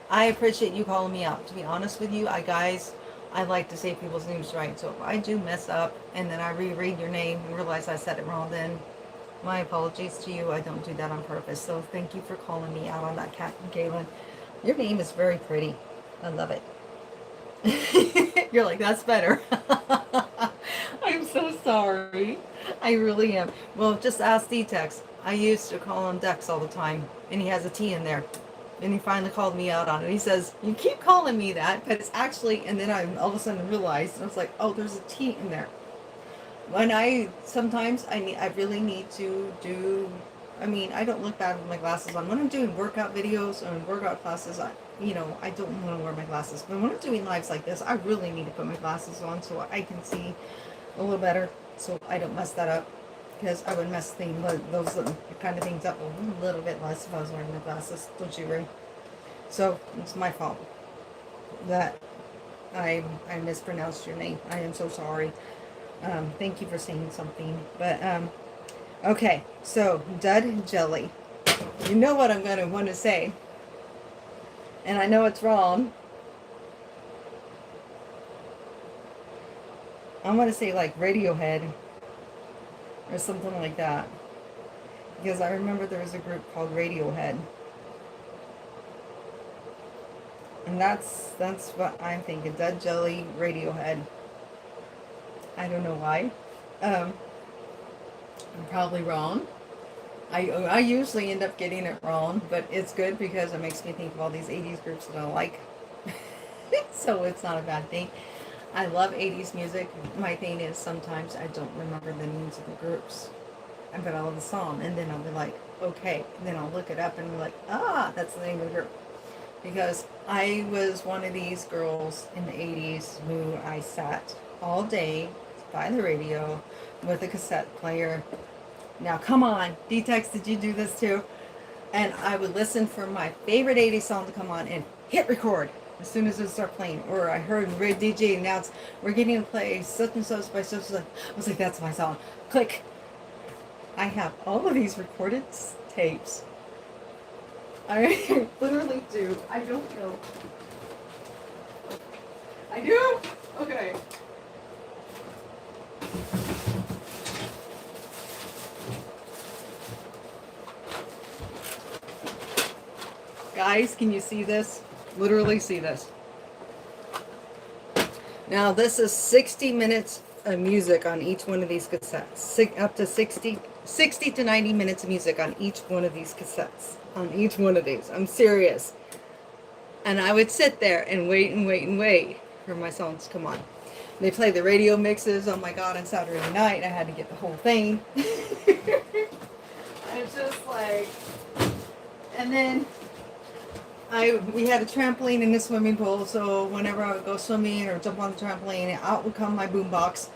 I appreciate you calling me out. To be honest with you, I like to say people's names right. So if I do mess up and then I reread your name and realize I said it wrong, then my apologies to you. I don't do that on purpose. So thank you for calling me out on that, Galen. Your name is very pretty. I love it. You're like, that's better. I'm so sorry. I really am. Well, just ask D-Tex. I used to call him Dex all the time, and he has a T in there. And he finally called me out on it. He says, you keep calling me that, but it's actually, and then I all of a sudden realized, and I was like, oh, there's a T in there. When sometimes I really need to do, I don't look bad with my glasses on. When I'm doing workout videos and workout classes, I don't want to wear my glasses. But when I'm doing lives like this, I really need to put my glasses on so I can see a little better, so I don't mess that up. Because I would mess those kind of things up a little bit less if I was wearing my glasses. Don't you agree? So it's my fault that I mispronounced your name. I am so sorry. Thank you for saying something. But okay, so Dud Jelly. You know what I'm gonna want to say, and I know it's wrong. I'm gonna say like Radiohead or something like that, because I remember there was a group called Radiohead, and that's what I'm thinking. Dud Jelly, Radiohead. I don't know why. I'm probably wrong. I usually end up getting it wrong, but it's good because it makes me think of all these 80s groups that I like. So it's not a bad thing. I love 80s music. My thing is sometimes I don't remember the names of the groups, but I love the song, and then I'll be like, okay. And then I'll look it up and be like, that's the name of the group. Because I was one of these girls in the 80s who I sat all day by the radio with a cassette player. Now, come on, D-Tex, did you do this too? And I would listen for my favorite 80s song to come on and hit record as soon as it started playing. Or I heard Red DJ announce, we're getting to play such and such by such and such. I was like, that's my song. Click. I have all of these recorded tapes. I literally do. I don't know. I do? Okay. Guys, can you see this? Literally see this. Now, this is 60 minutes of music on each one of these cassettes. Up to 60 to 90 minutes of music on each one of these cassettes. On each one of these. I'm serious. And I would sit there and wait and wait and wait for my songs to come on. They play the radio mixes. Oh my God, on Saturday night, I had to get the whole thing. It's just like, and then we had a trampoline in the swimming pool, so whenever I would go swimming or jump on the trampoline, out would come my boombox.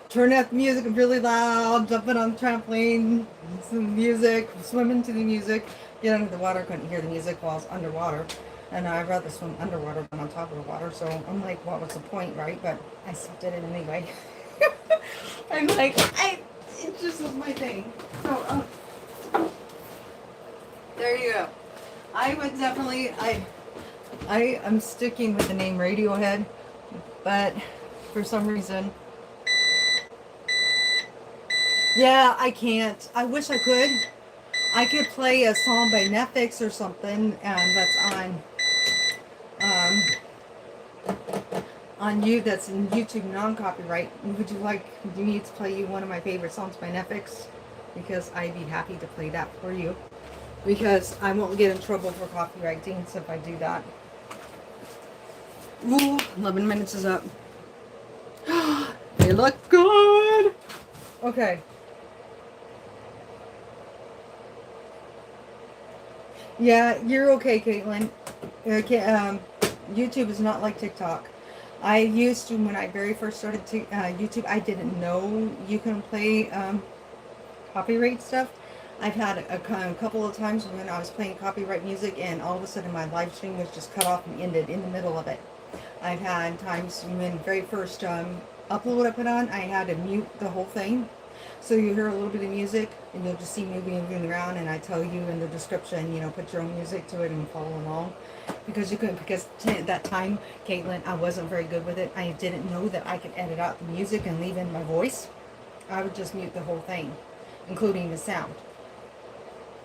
Turn up the music really loud, jumping on the trampoline, some music, swimming to the music, get under the water, couldn't hear the music while I was underwater. And I'd rather swim underwater than on top of the water, so I'm like, what was the point, right? But I still did it anyway. I'm like, it just was my thing. So, there you go. I would definitely, I'm sticking with the name Radiohead, but for some reason, yeah, I can't. I wish I could. I could play a song by Netflix or something, that's that's in YouTube non-copyright. Do you need to play you one of my favorite songs by Netflix? Because I'd be happy to play that for you. Because I won't get in trouble for copywriting if I do that. Ooh, 11 minutes is up. They look good. Okay. Yeah, you're okay, Caitlin. Okay, YouTube is not like TikTok. I used to, when I very first started YouTube, I didn't know you can play copyright stuff. I've had a couple of times when I was playing copyright music and all of a sudden my live stream was just cut off and ended in the middle of it. I've had times when very first upload I put on, I had to mute the whole thing. So you hear a little bit of music, and you'll just see me moving around, and I tell you in the description, you know, put your own music to it and follow along. Because you couldn't, because at that time, Caitlin, I wasn't very good with it. I didn't know that I could edit out the music and leave in my voice. I would just mute the whole thing, including the sound.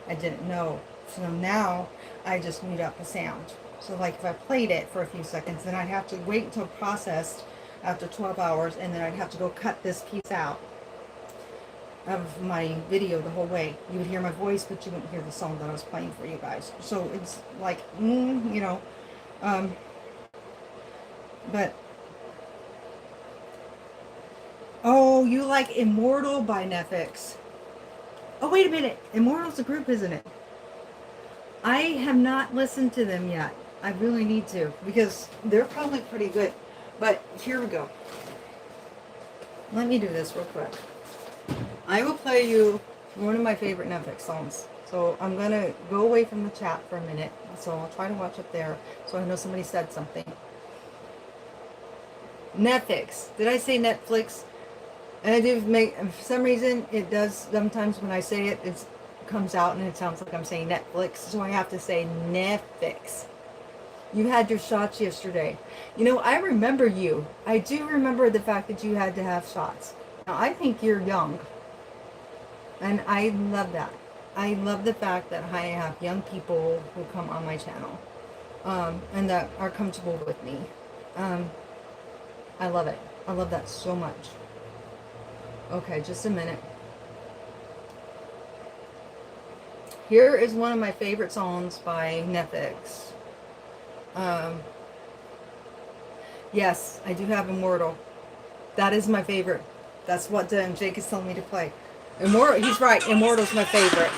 I didn't know. So now I just mute out the sound. So like if I played it for a few seconds, then I'd have to wait until processed after 12 hours, and then I'd have to go cut this piece out of my video the whole way. You would hear my voice, but you wouldn't hear the song that I was playing for you guys. So it's like, you know, but, oh, you like Immortal by Netflix. Oh, wait a minute. Immortal's a group, isn't it? I have not listened to them yet. I really need to, because they're probably pretty good. But here we go. Let me do this real quick. I will play you one of my favorite Netflix songs. So I'm going to go away from the chat for a minute. So I'll try to watch it there, so I know somebody said something. Netflix. Did I say Netflix? And I did make, for some reason, it does, sometimes when I say it, it comes out and it sounds like I'm saying Netflix. So I have to say Netflix. You had your shots yesterday. You know, I remember you. I do remember the fact that you had to have shots. Now, I think you're young. And I love that. I love the fact that I have young people who come on my channel. And that are comfortable with me. I love it. I love that so much. Okay, just a minute. Here is one of my favorite songs by Netflix. Yes, I do have Immortal. That is my favorite. That's what Jake is telling me to play. Immortal, he's right. Immortal's my favorite.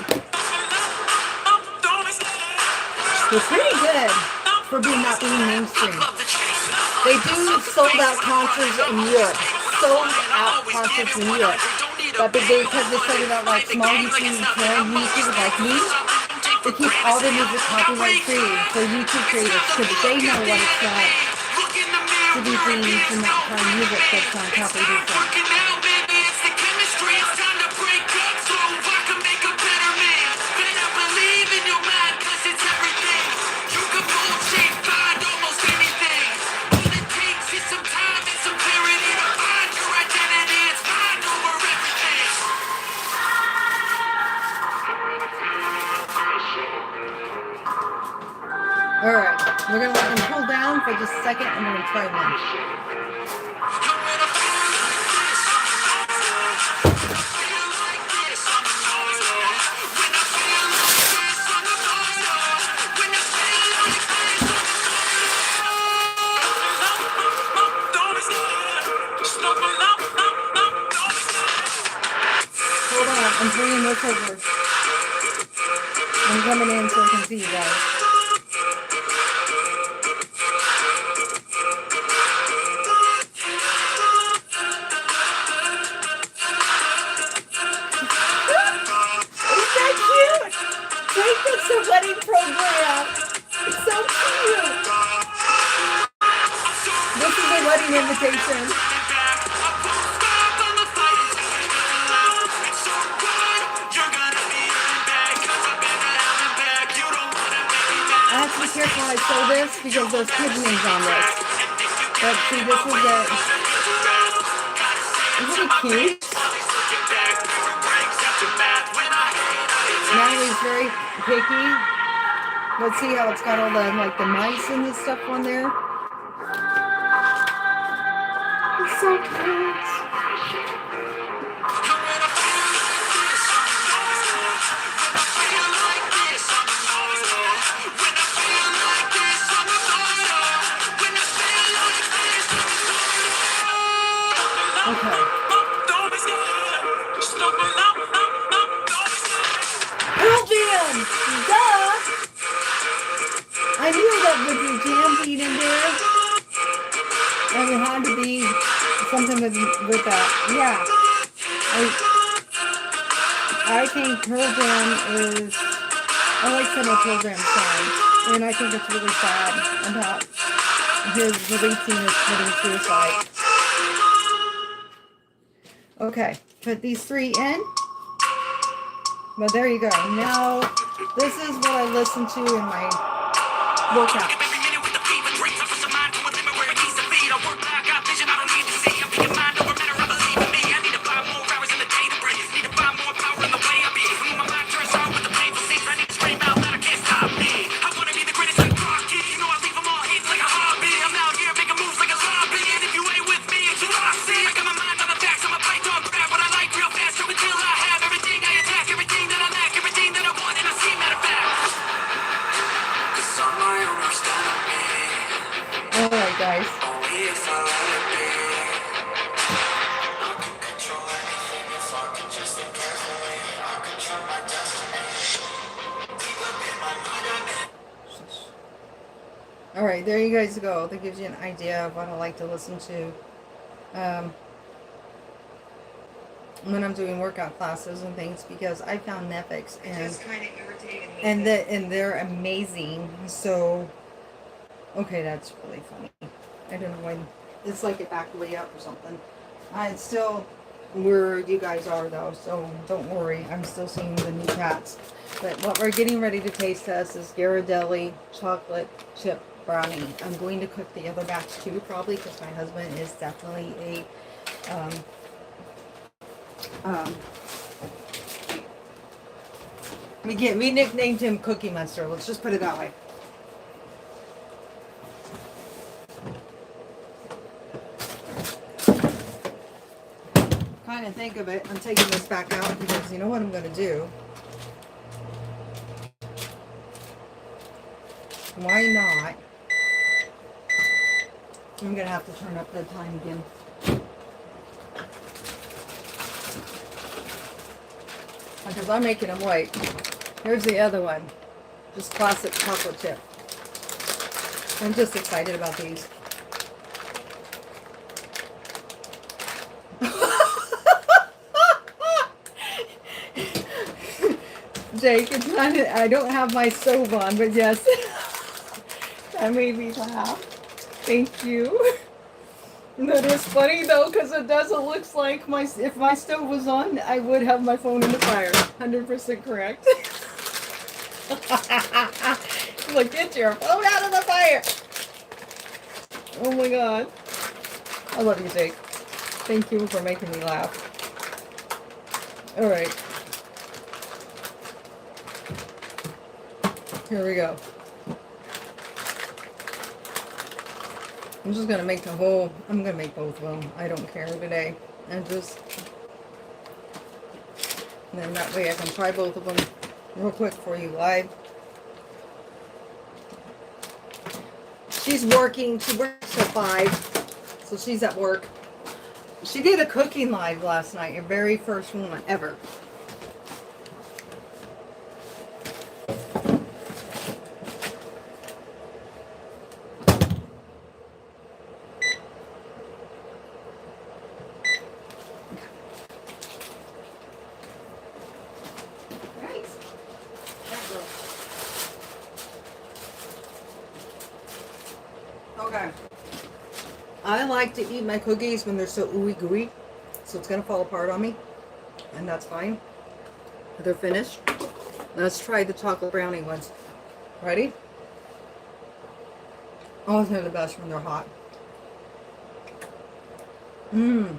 They're pretty good for not being mainstream. They do sold out concerts in Europe. Sold out concerts in Europe. But because they started out like small YouTubers like me, they keep all the music copyright free for YouTube creators because they know what it's like to be free to not play music that's not copyrighted. Alright, we're going to let them cool down for just a second and we're going to try one. Hold on, I'm bringing this over. I'm coming in so I can see you guys. It's a wedding program. It's so cute. This is a wedding invitation. I have to be careful when I show this because there's kids' names on this. But see, this is it. Isn't it cute? Natalie's very picky. Let's see how it's got all the like the mice and this stuff on there. It's so cute. Okay. Duh! I knew that would be jam beat in there. And it had to be something with that. Yeah. I think Pearl Jam is, I like some of Pearl Jam's songs. And I think it's really sad about the lead singer committing suicide. Okay, put these 3 in. But there you go. Now, this is what I listen to in my workout. Alright, guys. Alright, there you guys go. That gives you an idea of what I like to listen to when I'm doing workout classes and things, because I found Netflix and they're amazing. So okay, that's really funny. I don't know why it's like it backed way up or something. It's still where you guys are though, so don't worry. I'm still seeing the new cats. But what we're getting ready to taste test is Ghirardelli chocolate chip brownie. I'm going to cook the other batch too, probably, because my husband is definitely a we nicknamed him Cookie Monster. Let's just put it that way. Kind of think of it. I'm taking this back out because you know what I'm going to do? Why not? I'm going to have to turn up the time again. Because I'm making them wait. Here's the other one. Just classic chocolate chip. I'm just excited about these. Jake, it's not, I don't have my stove on, but yes. That made me laugh. Thank you. That is funny though, because it doesn't look like if my stove was on, I would have my phone in the fire. 100% correct. Look, get your phone out of the fire. Oh my god. I love you, Jake. Thank you for making me laugh. Alright. Here we go. I'm just going to make I'm going to make both of them. I don't care today. And then that way I can try both of them real quick for you live. She's working. She works till 5. So she's at work. She did a cooking live last night. Her very first one ever. Okay. I like to eat my cookies when they're so ooey gooey, so it's going to fall apart on me, and that's fine. They're finished. Let's try the chocolate brownie ones. Ready? Oh, they're the best when they're hot. Mmm.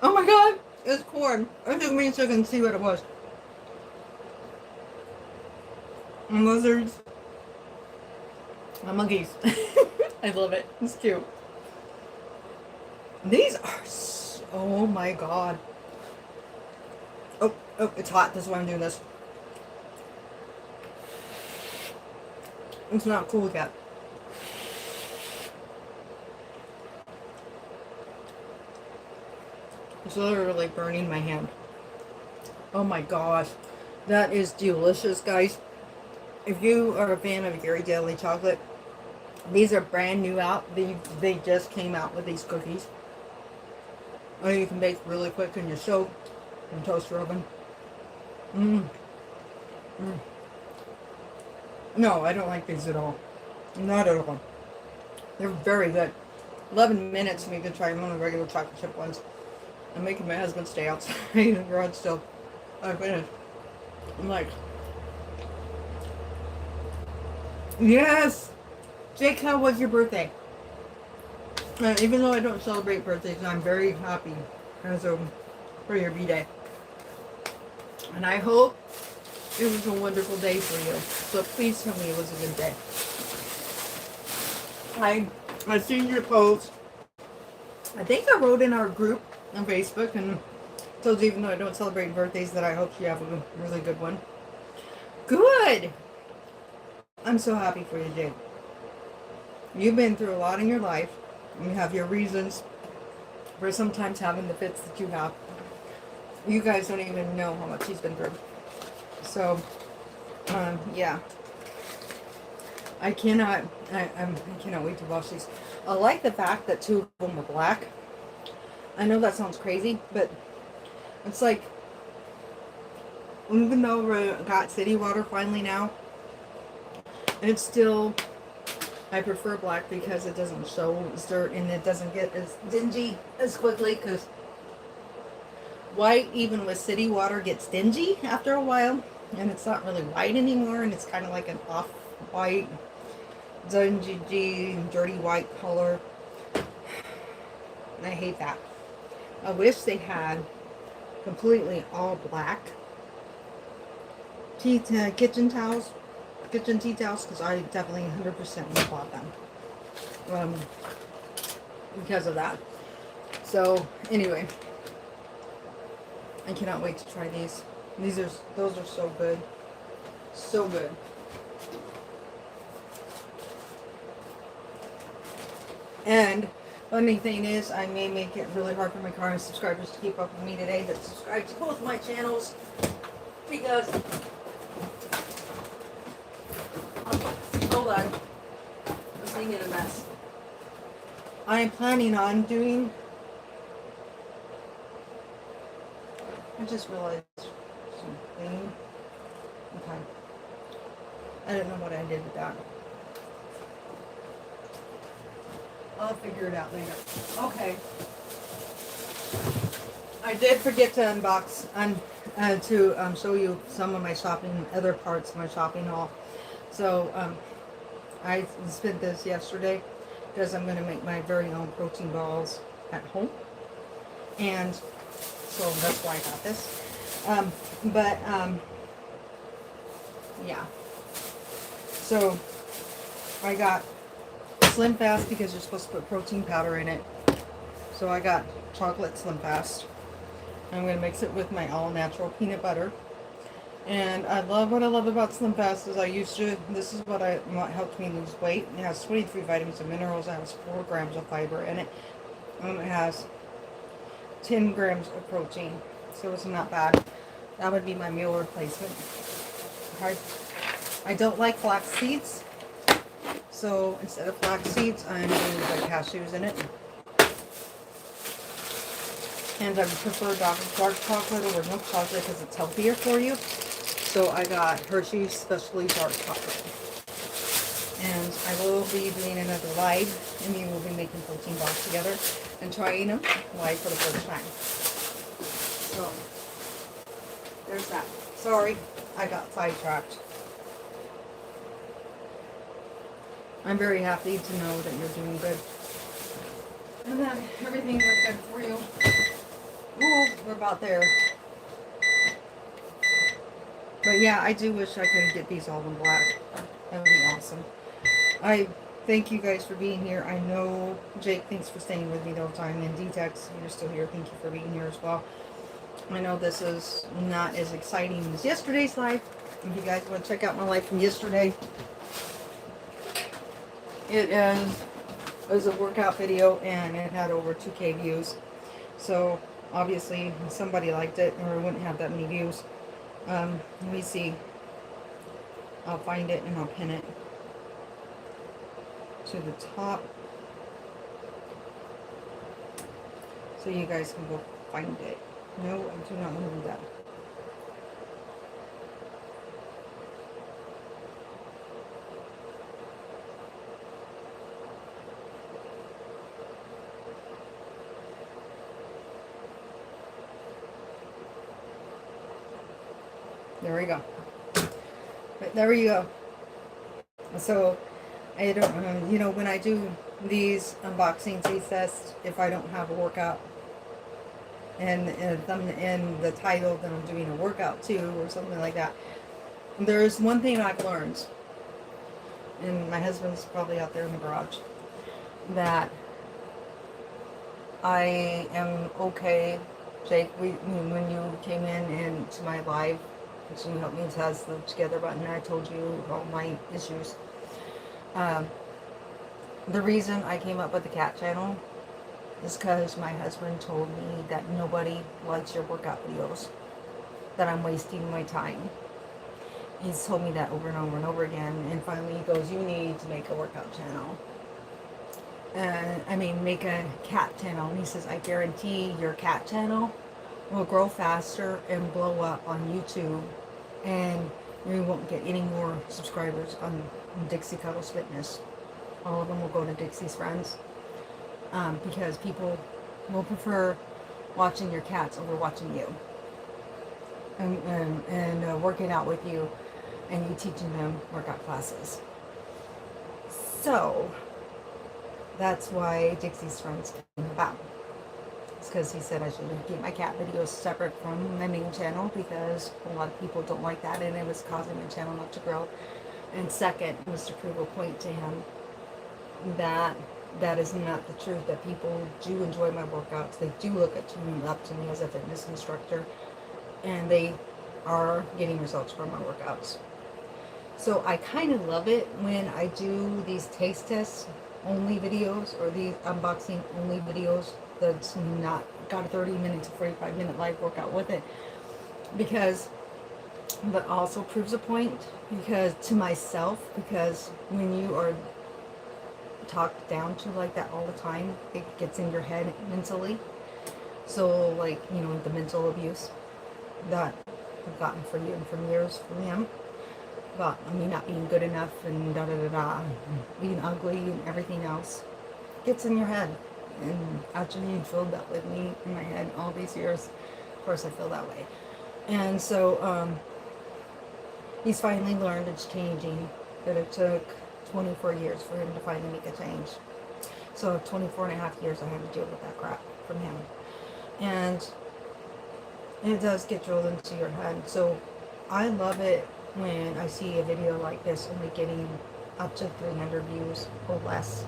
Oh my god, it's corn. I took me a second to see what it was. And lizards. And monkeys. I love it. It's cute. These are so, oh my god. Oh, it's hot. That's why I'm doing this. It's not cool yet. It's literally burning my hand. Oh my gosh. That is delicious, guys. If you are a fan of Ghirardelli chocolate, these are brand new out. They just came out with these cookies. Oh, you can bake really quick in your stove and toaster oven. No, I don't like these at all. Not at all. They're very good. 11 minutes for me to try one of the regular chocolate chip ones. I'm making my husband stay outside in the garage still. I finished. I'm like, yes! Jake, how was your birthday? Even though I don't celebrate birthdays, I'm very happy for your B-Day. And I hope it was a wonderful day for you. So please tell me it was a good day. I seen your post. I think I wrote in our group on Facebook and told you, even though I don't celebrate birthdays, that I hope you have a really good one. Good! I'm so happy for you, Jake. You've been through a lot in your life. You have your reasons for sometimes having the fits that you have. You guys don't even know how much he's been through. So, yeah. I cannot wait to wash these. I like the fact that 2 of them were black. I know that sounds crazy, but it's like, even though we got city water finally now, it's still, I prefer black because it doesn't show as dirt and it doesn't get as dingy as quickly, because white, even with city water, gets dingy after a while, and it's not really white anymore, and it's kind of like an off-white, dingy, dirty white color. And I hate that. I wish they had completely all black kitchen tea towels, because I definitely 100% would have bought them because of that. So anyway, I cannot wait to try these. Those are so good, so good. And funny thing is, I may make it really hard for my current subscribers to keep up with me today that subscribe to both my channels, because hold on, I'm being in a mess. I'm planning on doing. I just realized something. Okay. I don't know what I did with that. I'll figure it out later. Okay. I did forget to unbox and to show you some of my shopping, other parts of my shopping haul. So I spent this yesterday because I'm going to make my very own protein balls at home, and so that's why I got this. Yeah. So I got Slim Fast because you're supposed to put protein powder in it. So I got chocolate Slim Fast. I'm going to mix it with my all natural peanut butter. And what I love about Slim Fast is this is what helped me lose weight. It has 23 vitamins and minerals. It has 4 grams of fiber in it. And it has 10 grams of protein. So it's not bad. That would be my meal replacement. I don't like flax seeds. So instead of flax seeds, I'm going to put cashews in it. And I prefer dark chocolate over milk chocolate because it's healthier for you. So I got Hershey's Specially Dark Chocolate. And I will be doing another live, and we will be making protein balls together and trying them live for the first time. So there's that. Sorry, I got sidetracked. I'm very happy to know that you're doing good. And that everything went good for you. Well, we're about there. But yeah, I do wish I could get these all in black. That would be awesome. I thank you guys for being here. I know Jake, thanks for staying with me the whole time. And D-Tex, you're still here. Thank you for being here as well. I know this is not as exciting as yesterday's live. If you guys want to check out my life from yesterday, it was a workout video and it had over 2K views. So obviously somebody liked it, or it wouldn't have that many views. Let me see. I'll find it and I'll pin it to the top so you guys can go find it. No, I do not want to do that. There we go. But there you go. So I don't, when I do these unboxing taste tests, if I don't have a workout and in the title that I'm doing a workout too or something like that, there's one thing I've learned, and my husband's probably out there in the garage, that I am okay. Jake, when you came in into my live, so you helped me test the together button, I told you all my issues. The reason I came up with the cat channel is because my husband told me that nobody likes your workout videos, that I'm wasting my time. He's told me that over and over and over again, and finally he goes, you need to make a workout channel. Make a cat channel. And he says, I guarantee your cat channel will grow faster and blow up on YouTube, and you won't get any more subscribers on Dixie Cuddles Fitness. All of them will go to Dixie's Friends, because people will prefer watching your cats over watching you and working out with you and you teaching them workout classes. So that's why Dixie's Friends came about. It's because he said I should keep my cat videos separate from my main channel, because a lot of people don't like that, and it was causing my channel not to grow. And second was to prove a point to him that that is not the truth, that people do enjoy my workouts. They do look up to me as a fitness instructor, and they are getting results from my workouts. So I kind of love it when I do these taste tests only videos, or these unboxing only videos that's not got a 30-minute to 45-minute live workout with it, because that also proves a point, because to myself, because when you are talked down to like that all the time, it gets in your head mentally. So like, the mental abuse that I've gotten from years from him about me not being good enough and being ugly and everything else gets in your head. And after you filled that with me in my head all these years, of course I feel that way. And so he's finally learned it's changing, that it took 24 years for him to finally make a change. So 24 and a half years I had to deal with that crap from him. And it does get drilled into your head. So I love it when I see a video like this only getting up to 300 views or less.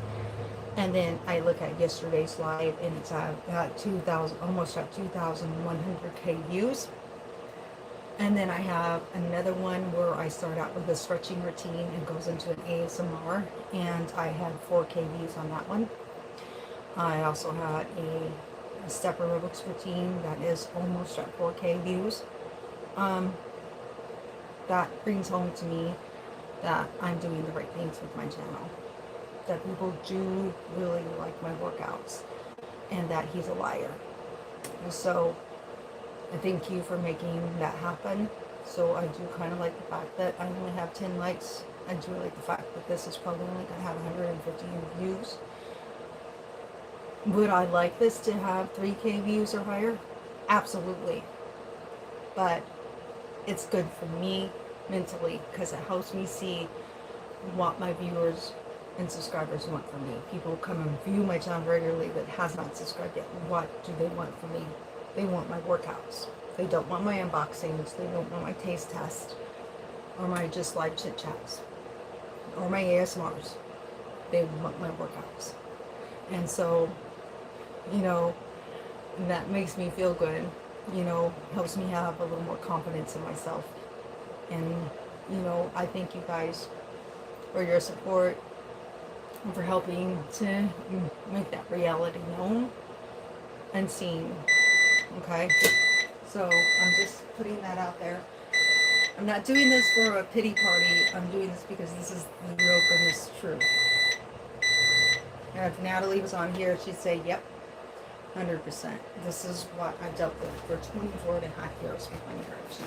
And then I look at yesterday's live and it's at 2,000, almost at 2,100k views. And then I have another one where I start out with a stretching routine and goes into an ASMR, and I had 4k views on that one. I also had a step aerobics routine that is almost at 4k views. That brings home to me that I'm doing the right things with my channel, that people do really like my workouts, and that he's a liar. And so I thank you for making that happen. So I do kind of like the fact that I only have 10 likes. I do like the fact that this is probably only going to have 150 views. Would I like this to have 3k views or higher? Absolutely. But it's good for me mentally, because it helps me see what my viewers and subscribers want from me. People come and view my channel regularly that has not subscribed yet. What do they want from me? They want my workouts. They don't want my unboxings. They don't want my taste test, or my just live chit chats, or my ASMRs. They want my workouts. And so, that makes me feel good, helps me have a little more confidence in myself. And, I thank you guys for your support and for helping to make that reality known and seen. Okay? So I'm just putting that out there. I'm not doing this for a pity party. I'm doing this because this is the real goodness truth. And if Natalie was on here, she'd say, yep, 100%. This is what I've dealt with for 24 and a half years with my marriage.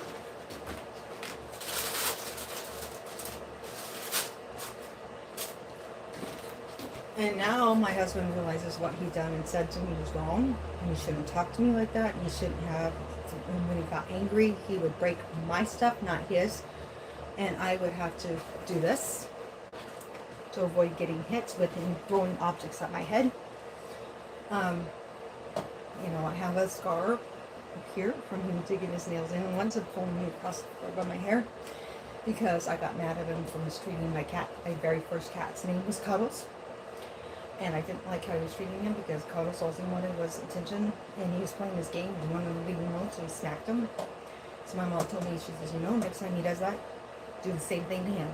And now my husband realizes what he done and said to me was wrong. And he shouldn't talk to me like that. He shouldn't have And when he got angry, he would break my stuff, not his. And I would have to do this to avoid getting hit with him throwing objects at my head. Um, I have a scar up here from him digging his nails in and once and pulling me across the floor by my hair because I got mad at him for mistreating my cat. My very first cat's name was Cuddles. And I didn't like how he was treating him because Cuddles all he wanted was attention. And he was playing his game and wanted to leave him alone, so he smacked him. So my mom told me, she says, next time he does that, do the same thing to him.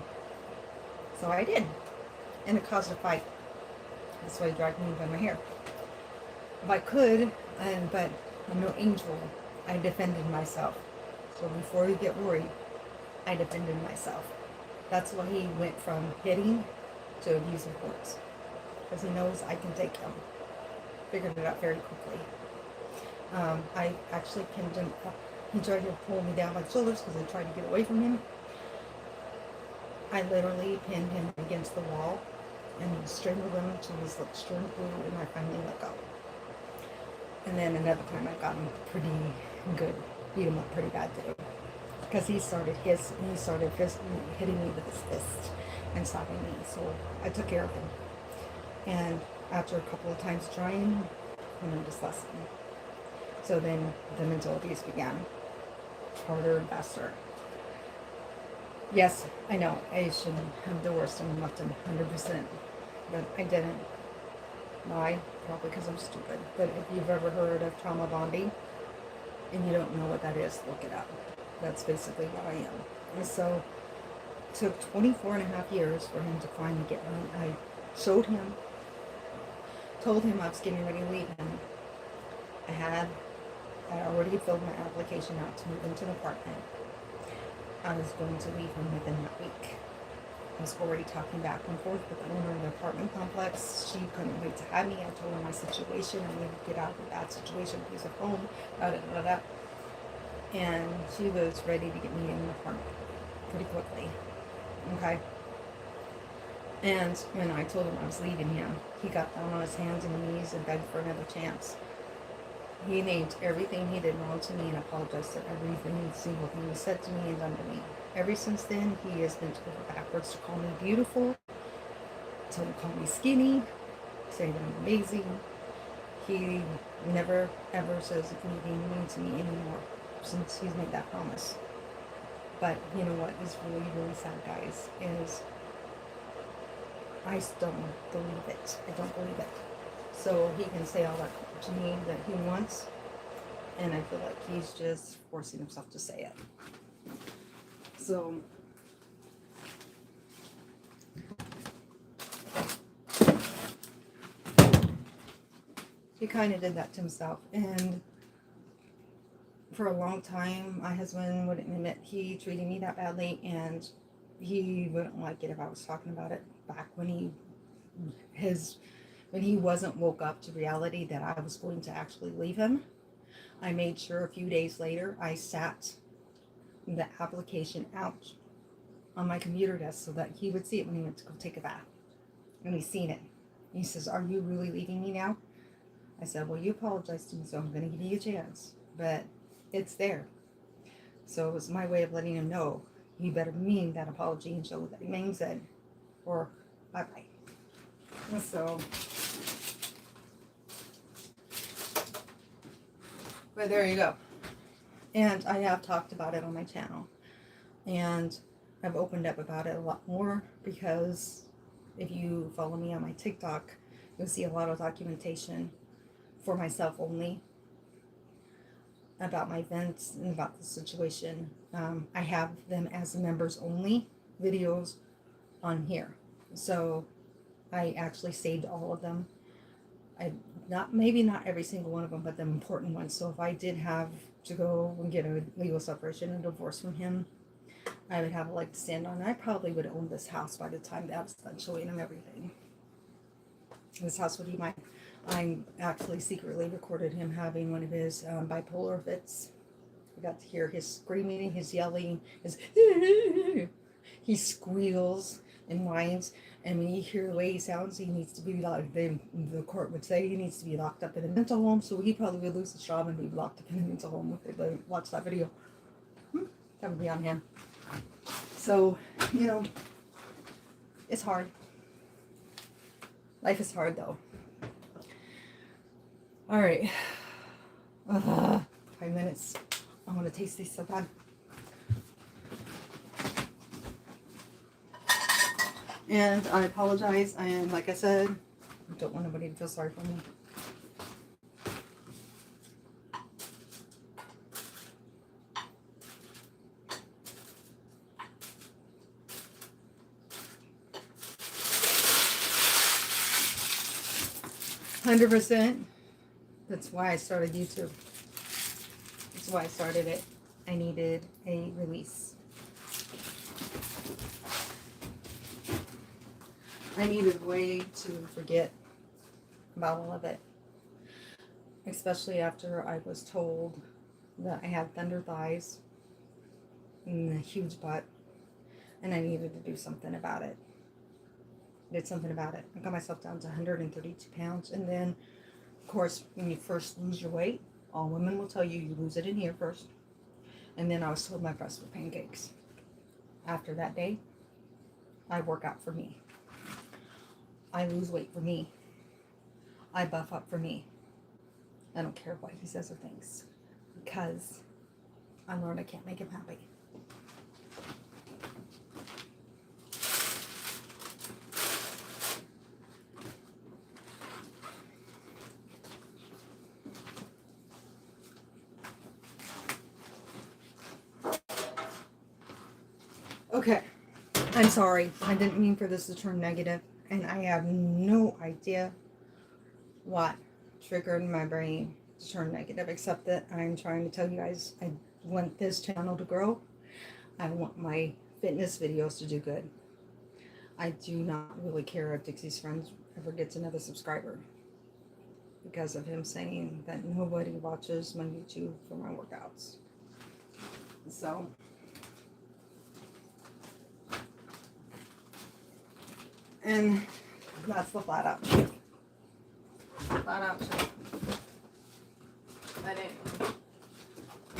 So I did. And it caused a fight. That's why he dragged me by my hair. If I could, but I'm no angel, I defended myself. So before you get worried, I defended myself. That's why he went from hitting to abusive words. Because he knows I can take him. Figured it out very quickly. I actually pinned him up. He tried to pull me down my shoulders because I tried to get away from him. I literally pinned him against the wall and strangled him until his lips turned blue, and I finally let go. And then another time I got him pretty good, beat him up pretty bad too, because he started hitting me with his fist and stopping me. So I took care of him. And after a couple of times trying, he learned his lesson. So then the mental abuse began, harder and faster. Yes, I know, I should have divorced him and left him 100%, but I didn't. Why? Probably because I'm stupid. But if you've ever heard of trauma bonding, and you don't know what that is, look it up. That's basically what I am. And so, it took 24 and a half years for him to finally get me. I showed him, told him I was getting ready to leave him. I already filled my application out to move into an apartment. I was going to leave him within that week. I was already talking back and forth with the owner of the apartment complex. She couldn't wait to have me. I told her my situation. I needed to get out of a bad situation, piece of home, and she was ready to get me in an apartment pretty quickly. Okay. And when I told him I was leaving him, he got down on his hands and knees and begged for another chance. He named everything he did wrong to me and apologized for every single thing he said to me and done to me. Ever since then, he has bent over backwards to call me beautiful, to call me skinny, say that I'm amazing. He never, ever says anything mean to me anymore since he's made that promise. But you know what is really, really sad, guys, is I still don't believe it. I don't believe it. So he can say all that to me that he wants, and I feel like he's just forcing himself to say it. So he kind of did that to himself, and for a long time my husband wouldn't admit he treated me that badly, and he wouldn't like it if I was talking about it back when he wasn't woke up to reality that I was going to actually leave him. I made sure a few days later I sat the application out on my computer desk so that he would see it when he went to go take a bath. And he's seen it. He says, "Are you really leaving me now?" I said, "Well, you apologized to me, so I'm going to give you a chance. But it's there." So it was my way of letting him know he better mean that apology and show that he means it, or bye-bye. So, but there you go. And I have talked about it on my channel. And I've opened up about it a lot more because if you follow me on my TikTok, you'll see a lot of documentation for myself only about my events and about the situation. I have them as members only videos on here. So I actually saved all of them. Maybe not every single one of them, but the important ones. So if I did have to go and get a legal separation and divorce from him, I would have a leg to stand on. I probably would own this house by the time that was done showing him everything. This house would be mine. I actually secretly recorded him having one of his bipolar fits. I got to hear his screaming, his yelling, his he squeals and whines. And when you hear the way he sounds, he needs to be like, the court would say he needs to be locked up in a mental home. So he probably would lose his job and be locked up in a mental home if they watch that video. That would be on him. So, you know, it's hard. Life is hard, though. All right. 5 minutes. I want to taste these so bad. And I apologize. And like I said, I don't want anybody to feel sorry for me. $100%. That's why I started YouTube. That's why I started it. I needed a release. I needed a way to forget about all of it. Especially after I was told that I had thunder thighs and a huge butt. And I needed to do something about it. Did something about it. I got myself down to 132 pounds. And then, of course, when you first lose your weight, all women will tell you, you lose it in here first. And then I was told my breasts were pancakes. After that day, I work out for me. I lose weight for me. I buff up for me. I don't care what he says or thinks. Because I learned I can't make him happy. Okay, I'm sorry. I didn't mean for this to turn negative, and I have no idea what triggered my brain to turn negative, except that I'm trying to tell you guys I want this channel to grow. I want my fitness videos to do good. I do not really care if Dixie's Friends ever gets another subscriber because of him saying that nobody watches my YouTube for my workouts. So and that's the flat out truth. Flat out truth. But anyway,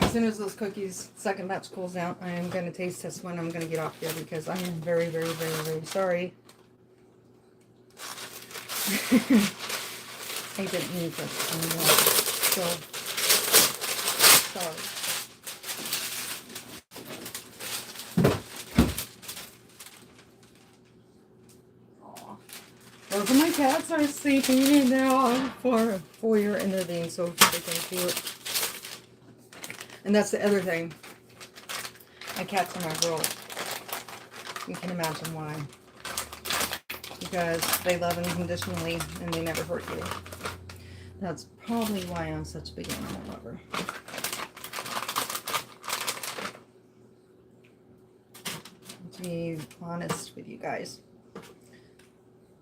as soon as those cookies, second batch cools down, I am going to taste test one. I'm going to get off here because I am very, very, very, very sorry. I didn't need this anymore. So, sorry. Both of my cats are sleeping in now for a foyer, and they're being so freaking cute. And that's the other thing. My cats are my world. You can imagine why. Because they love unconditionally and they never hurt you. That's probably why I'm such a big animal lover. To be honest with you guys.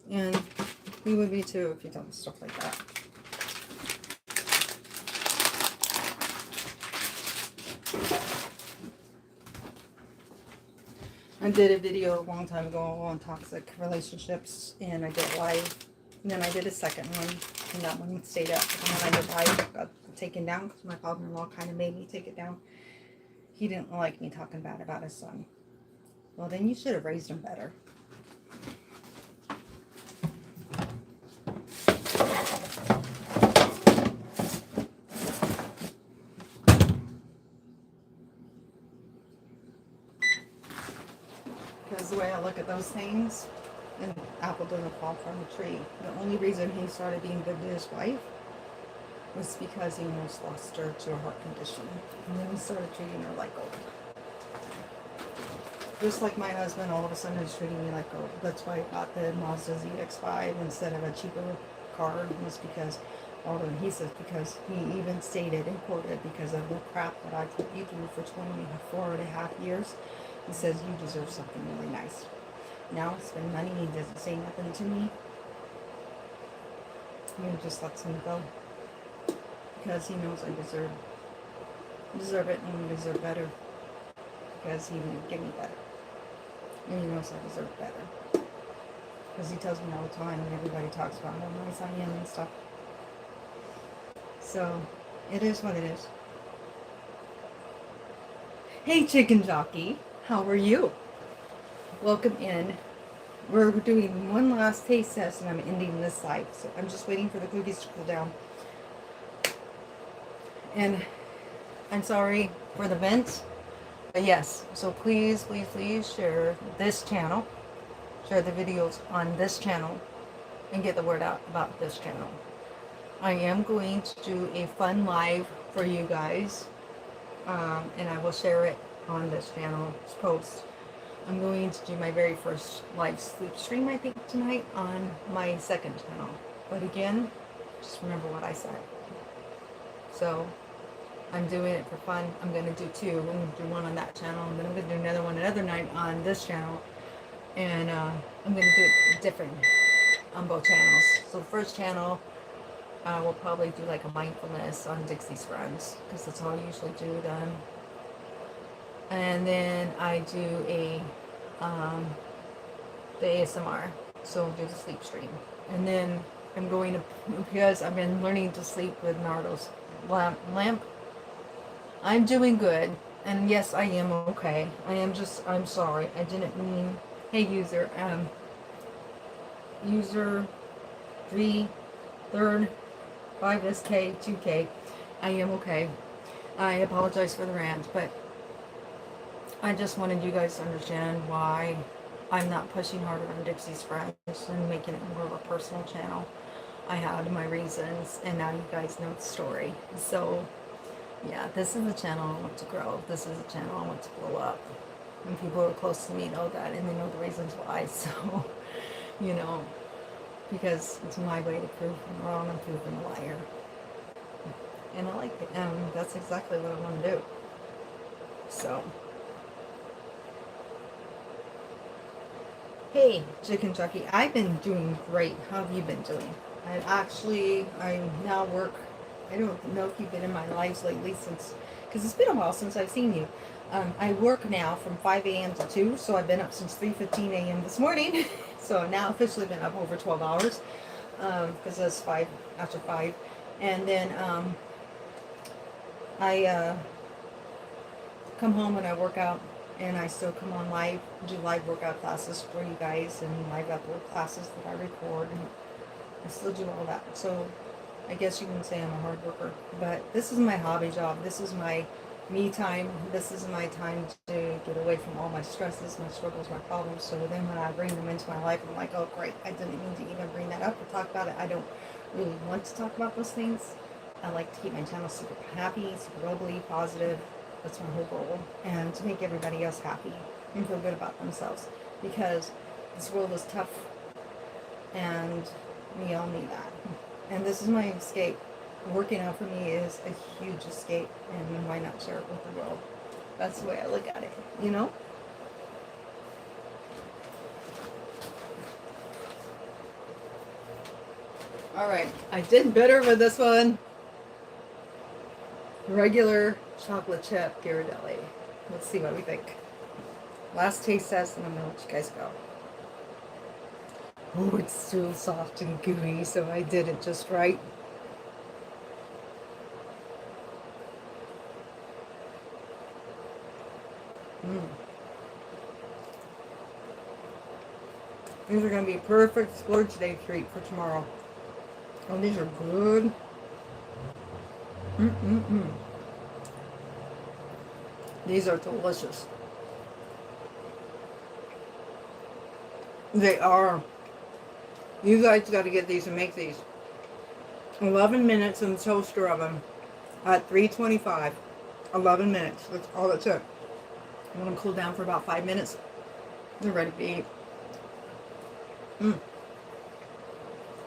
And you would be too if you done stuff like that. I did a video a long time ago on toxic relationships, and I did it live. And then I did a second one, and that one stayed up. And then I did live, got taken down because my father-in-law kind of made me take it down. He didn't like me talking bad about his son. Well, then you should have raised him better. Because the way I look at those things, an apple doesn't fall from a tree. The only reason he started being good to his wife was because he almost lost her to a heart condition. And then he started treating her like gold. Just like my husband all of a sudden is treating me like gold. That's why I got the Mazda ZX-5 instead of a cheaper car. It was because, although he says because he even stated and quoted because of the crap that I put you through for 24.5 years. He says, you deserve something really nice. Now I spend money, he doesn't say nothing to me. He just lets me go. Because he knows I deserve it, and I deserve better. Because he would give me better. And he knows I deserve better. Because he tells me all the time, and everybody talks about how nice I am and stuff. So, it is what it is. Hey, Chicken Jockey, how are you? Welcome in. We're doing one last taste test, and I'm ending this live. So I'm just waiting for the cookies to cool down. And I'm sorry for the vent, but yes. So please, please, please share this channel. Share the videos on this channel and get the word out about this channel. I am going to do a fun live for you guys, and I will share it on this channel's post. I'm going to do my very first live sleep stream, I think, tonight on my second channel. But again, just remember what I said. So, I'm doing it for fun. I'm going to do two. I'm going to do one on that channel, and then I'm going to do another one another night on this channel. And I'm going to do it different on both channels. So the first channel, we'll probably do like a mindfulness on Dixie's Friends, because that's all I usually do then. And then I do the ASMR, so I'll do the sleep stream. And then I'm going to, because I've been learning to sleep with Nardo's lamp, I'm doing good. And yes, I am okay. I'm sorry. I didn't mean, hey user, user 3 3rd 5SK 2K, I am okay. I apologize for the rant, but I just wanted you guys to understand why I'm not pushing harder on Dixie's Friends and making it more of a personal channel. I had my reasons, and now you guys know the story. So, yeah, this is a channel I want to grow. This is a channel I want to blow up. And people who are close to me know that, and they know the reasons why. So, you know, because it's my way to prove them wrong and prove them a liar. And I like it. And that's exactly what I want to do. So, hey, Chicken Jockey, I've been doing great. How have you been doing? I now work, I don't know if you've been in my lives lately since, because it's been a while since I've seen you. I work now from 5 a.m. to 2, so I've been up since 3:15 a.m. this morning. So I've now officially been up over 12 hours, because it's 5 after 5. And then I come home and I work out, and I still come on live, do live workout classes for you guys, and live upload classes that I record, and I still do all that. So I guess you can say I'm a hard worker, but this is my hobby job. This is my me time. This is my time to get away from all my stresses, my struggles, my problems. So then when I bring them into my life, I'm like, oh great, I didn't mean to even bring that up or talk about it. I don't really want to talk about those things. I like to keep my channel super happy, super bubbly, positive. That's my whole goal. And to make everybody else happy and feel good about themselves. Because this world is tough, and we all need that. And this is my escape. Working out for me is a huge escape, and why not share it with the world? That's the way I look at it, you know? Alright, I did better with this one. Regular chocolate chip Ghirardelli. Let's see what we think. Last taste test, and I'm going to let you guys go. Oh, it's so soft and gooey, so I did it just right. These are going to be perfect splurge day treat for tomorrow. Oh, these are good. These are delicious. They are. You guys got to get these and make these. 11 minutes in the toaster oven at 325. 11 minutes. That's all it took. Let them cool down for about 5 minutes. They're ready to eat.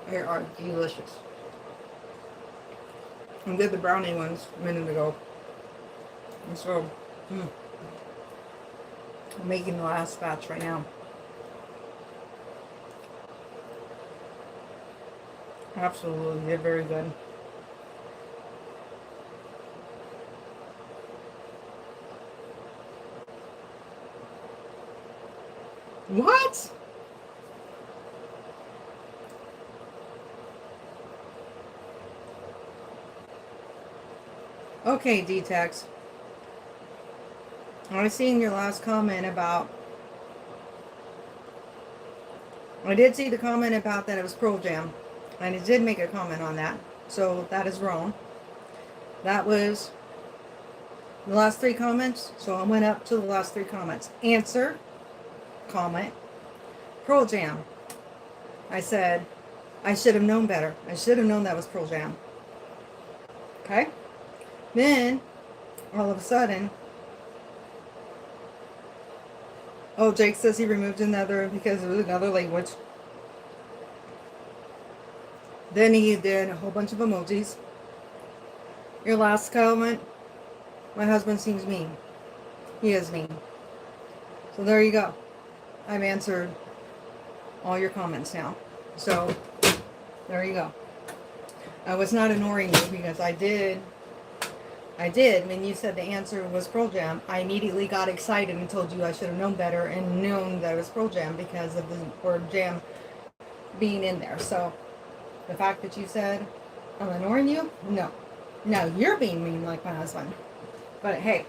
They are delicious. I did the brownie ones a minute ago. And so, I'm making the last batch right now. Absolutely, they're very good. What? Okay, D-Tex. I seen your last comment about... I did see the comment about that it was Pearl Jam. And it did make a comment on that. So that is wrong. That was the last 3 comments. So I went up to the last 3 comments. Answer. Comment. Pearl Jam. I said, I should have known better. I should have known that was Pearl Jam. Okay? Then, all of a sudden... Oh, Jake says he removed another because it was another language. Then he did a whole bunch of emojis. Your last comment, my husband seems mean. He is mean. So there you go. I've answered all your comments now. So there you go. I was not ignoring you because I did, when you said the answer was Pearl Jam, I immediately got excited and told you I should have known better and known that it was Pearl Jam because of the word jam being in there. So the fact that you said I'm ignoring you, no. No, you're being mean like my husband. But hey,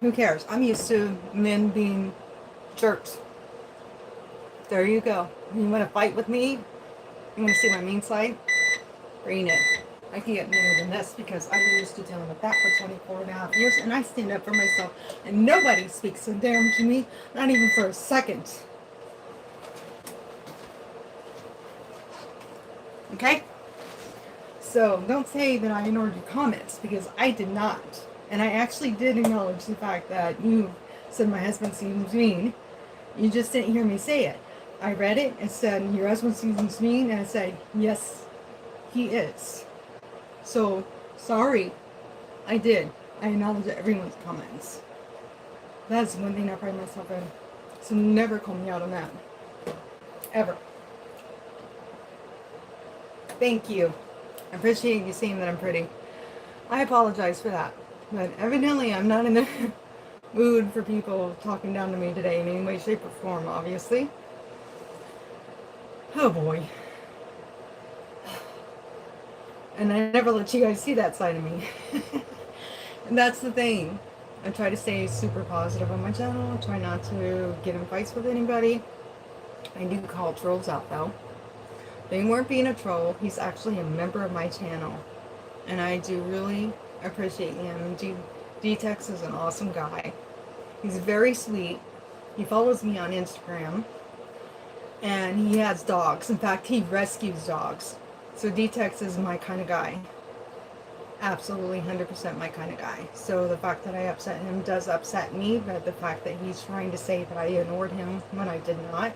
who cares? I'm used to men being jerks. There you go. You want to fight with me? You want to see my mean side? Bring it. I can get meaner than this because I'm used to dealing with that for 24.5 years, and I stand up for myself, and nobody speaks so damn to me, not even for a second. Okay? So don't say that I ignored your comments because I did not. And I actually did acknowledge the fact that you said my husband seems mean. You just didn't hear me say it. I read it and said, your husband seems mean, and I said, yes, he is. So, sorry. I did. I acknowledge everyone's comments. That's one thing I pride myself in. So never call me out on that. Ever. Thank you. I appreciate you saying that I'm pretty. I apologize for that. But evidently I'm not in the mood for people talking down to me today in any way, shape, or form, obviously. Oh boy. And I never let you guys see that side of me. And that's the thing. I try to stay super positive on my channel. I try not to get in fights with anybody. I do call trolls out though. They weren't being a troll. He's actually a member of my channel. And I do really appreciate him. D-Tex is an awesome guy. He's very sweet. He follows me on Instagram. And he has dogs. In fact, he rescues dogs. So D-Tex is my kind of guy. Absolutely 100% my kind of guy. So the fact that I upset him does upset me. But the fact that he's trying to say that I ignored him when I did not.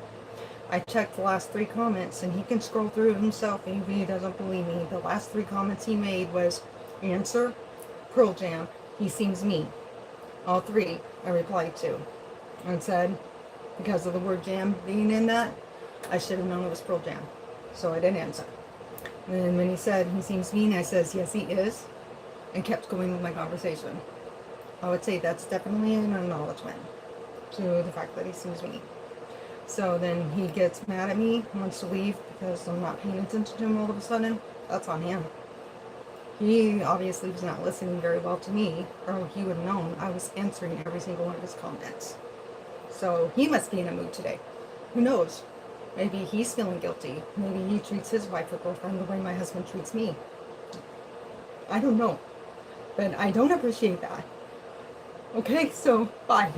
I checked the last 3 comments, and he can scroll through it himself if he doesn't believe me. The last 3 comments he made was, answer, Pearl Jam, he seems mean. All 3 I replied to and said, because of the word jam being in that, I should have known it was Pearl Jam. So I didn't answer. And when he said he seems mean, I says, yes, he is, and kept going with my conversation. I would say that's definitely an acknowledgement to the fact that he seems mean. So then he gets mad at me, wants to leave because I'm not paying attention to him all of a sudden. That's on him. He obviously was not listening very well to me, or he would have known I was answering every single one of his comments. So he must be in a mood today. Who knows? Maybe he's feeling guilty. Maybe he treats his wife or girlfriend the way my husband treats me. I don't know. But I don't appreciate that. Okay, so bye.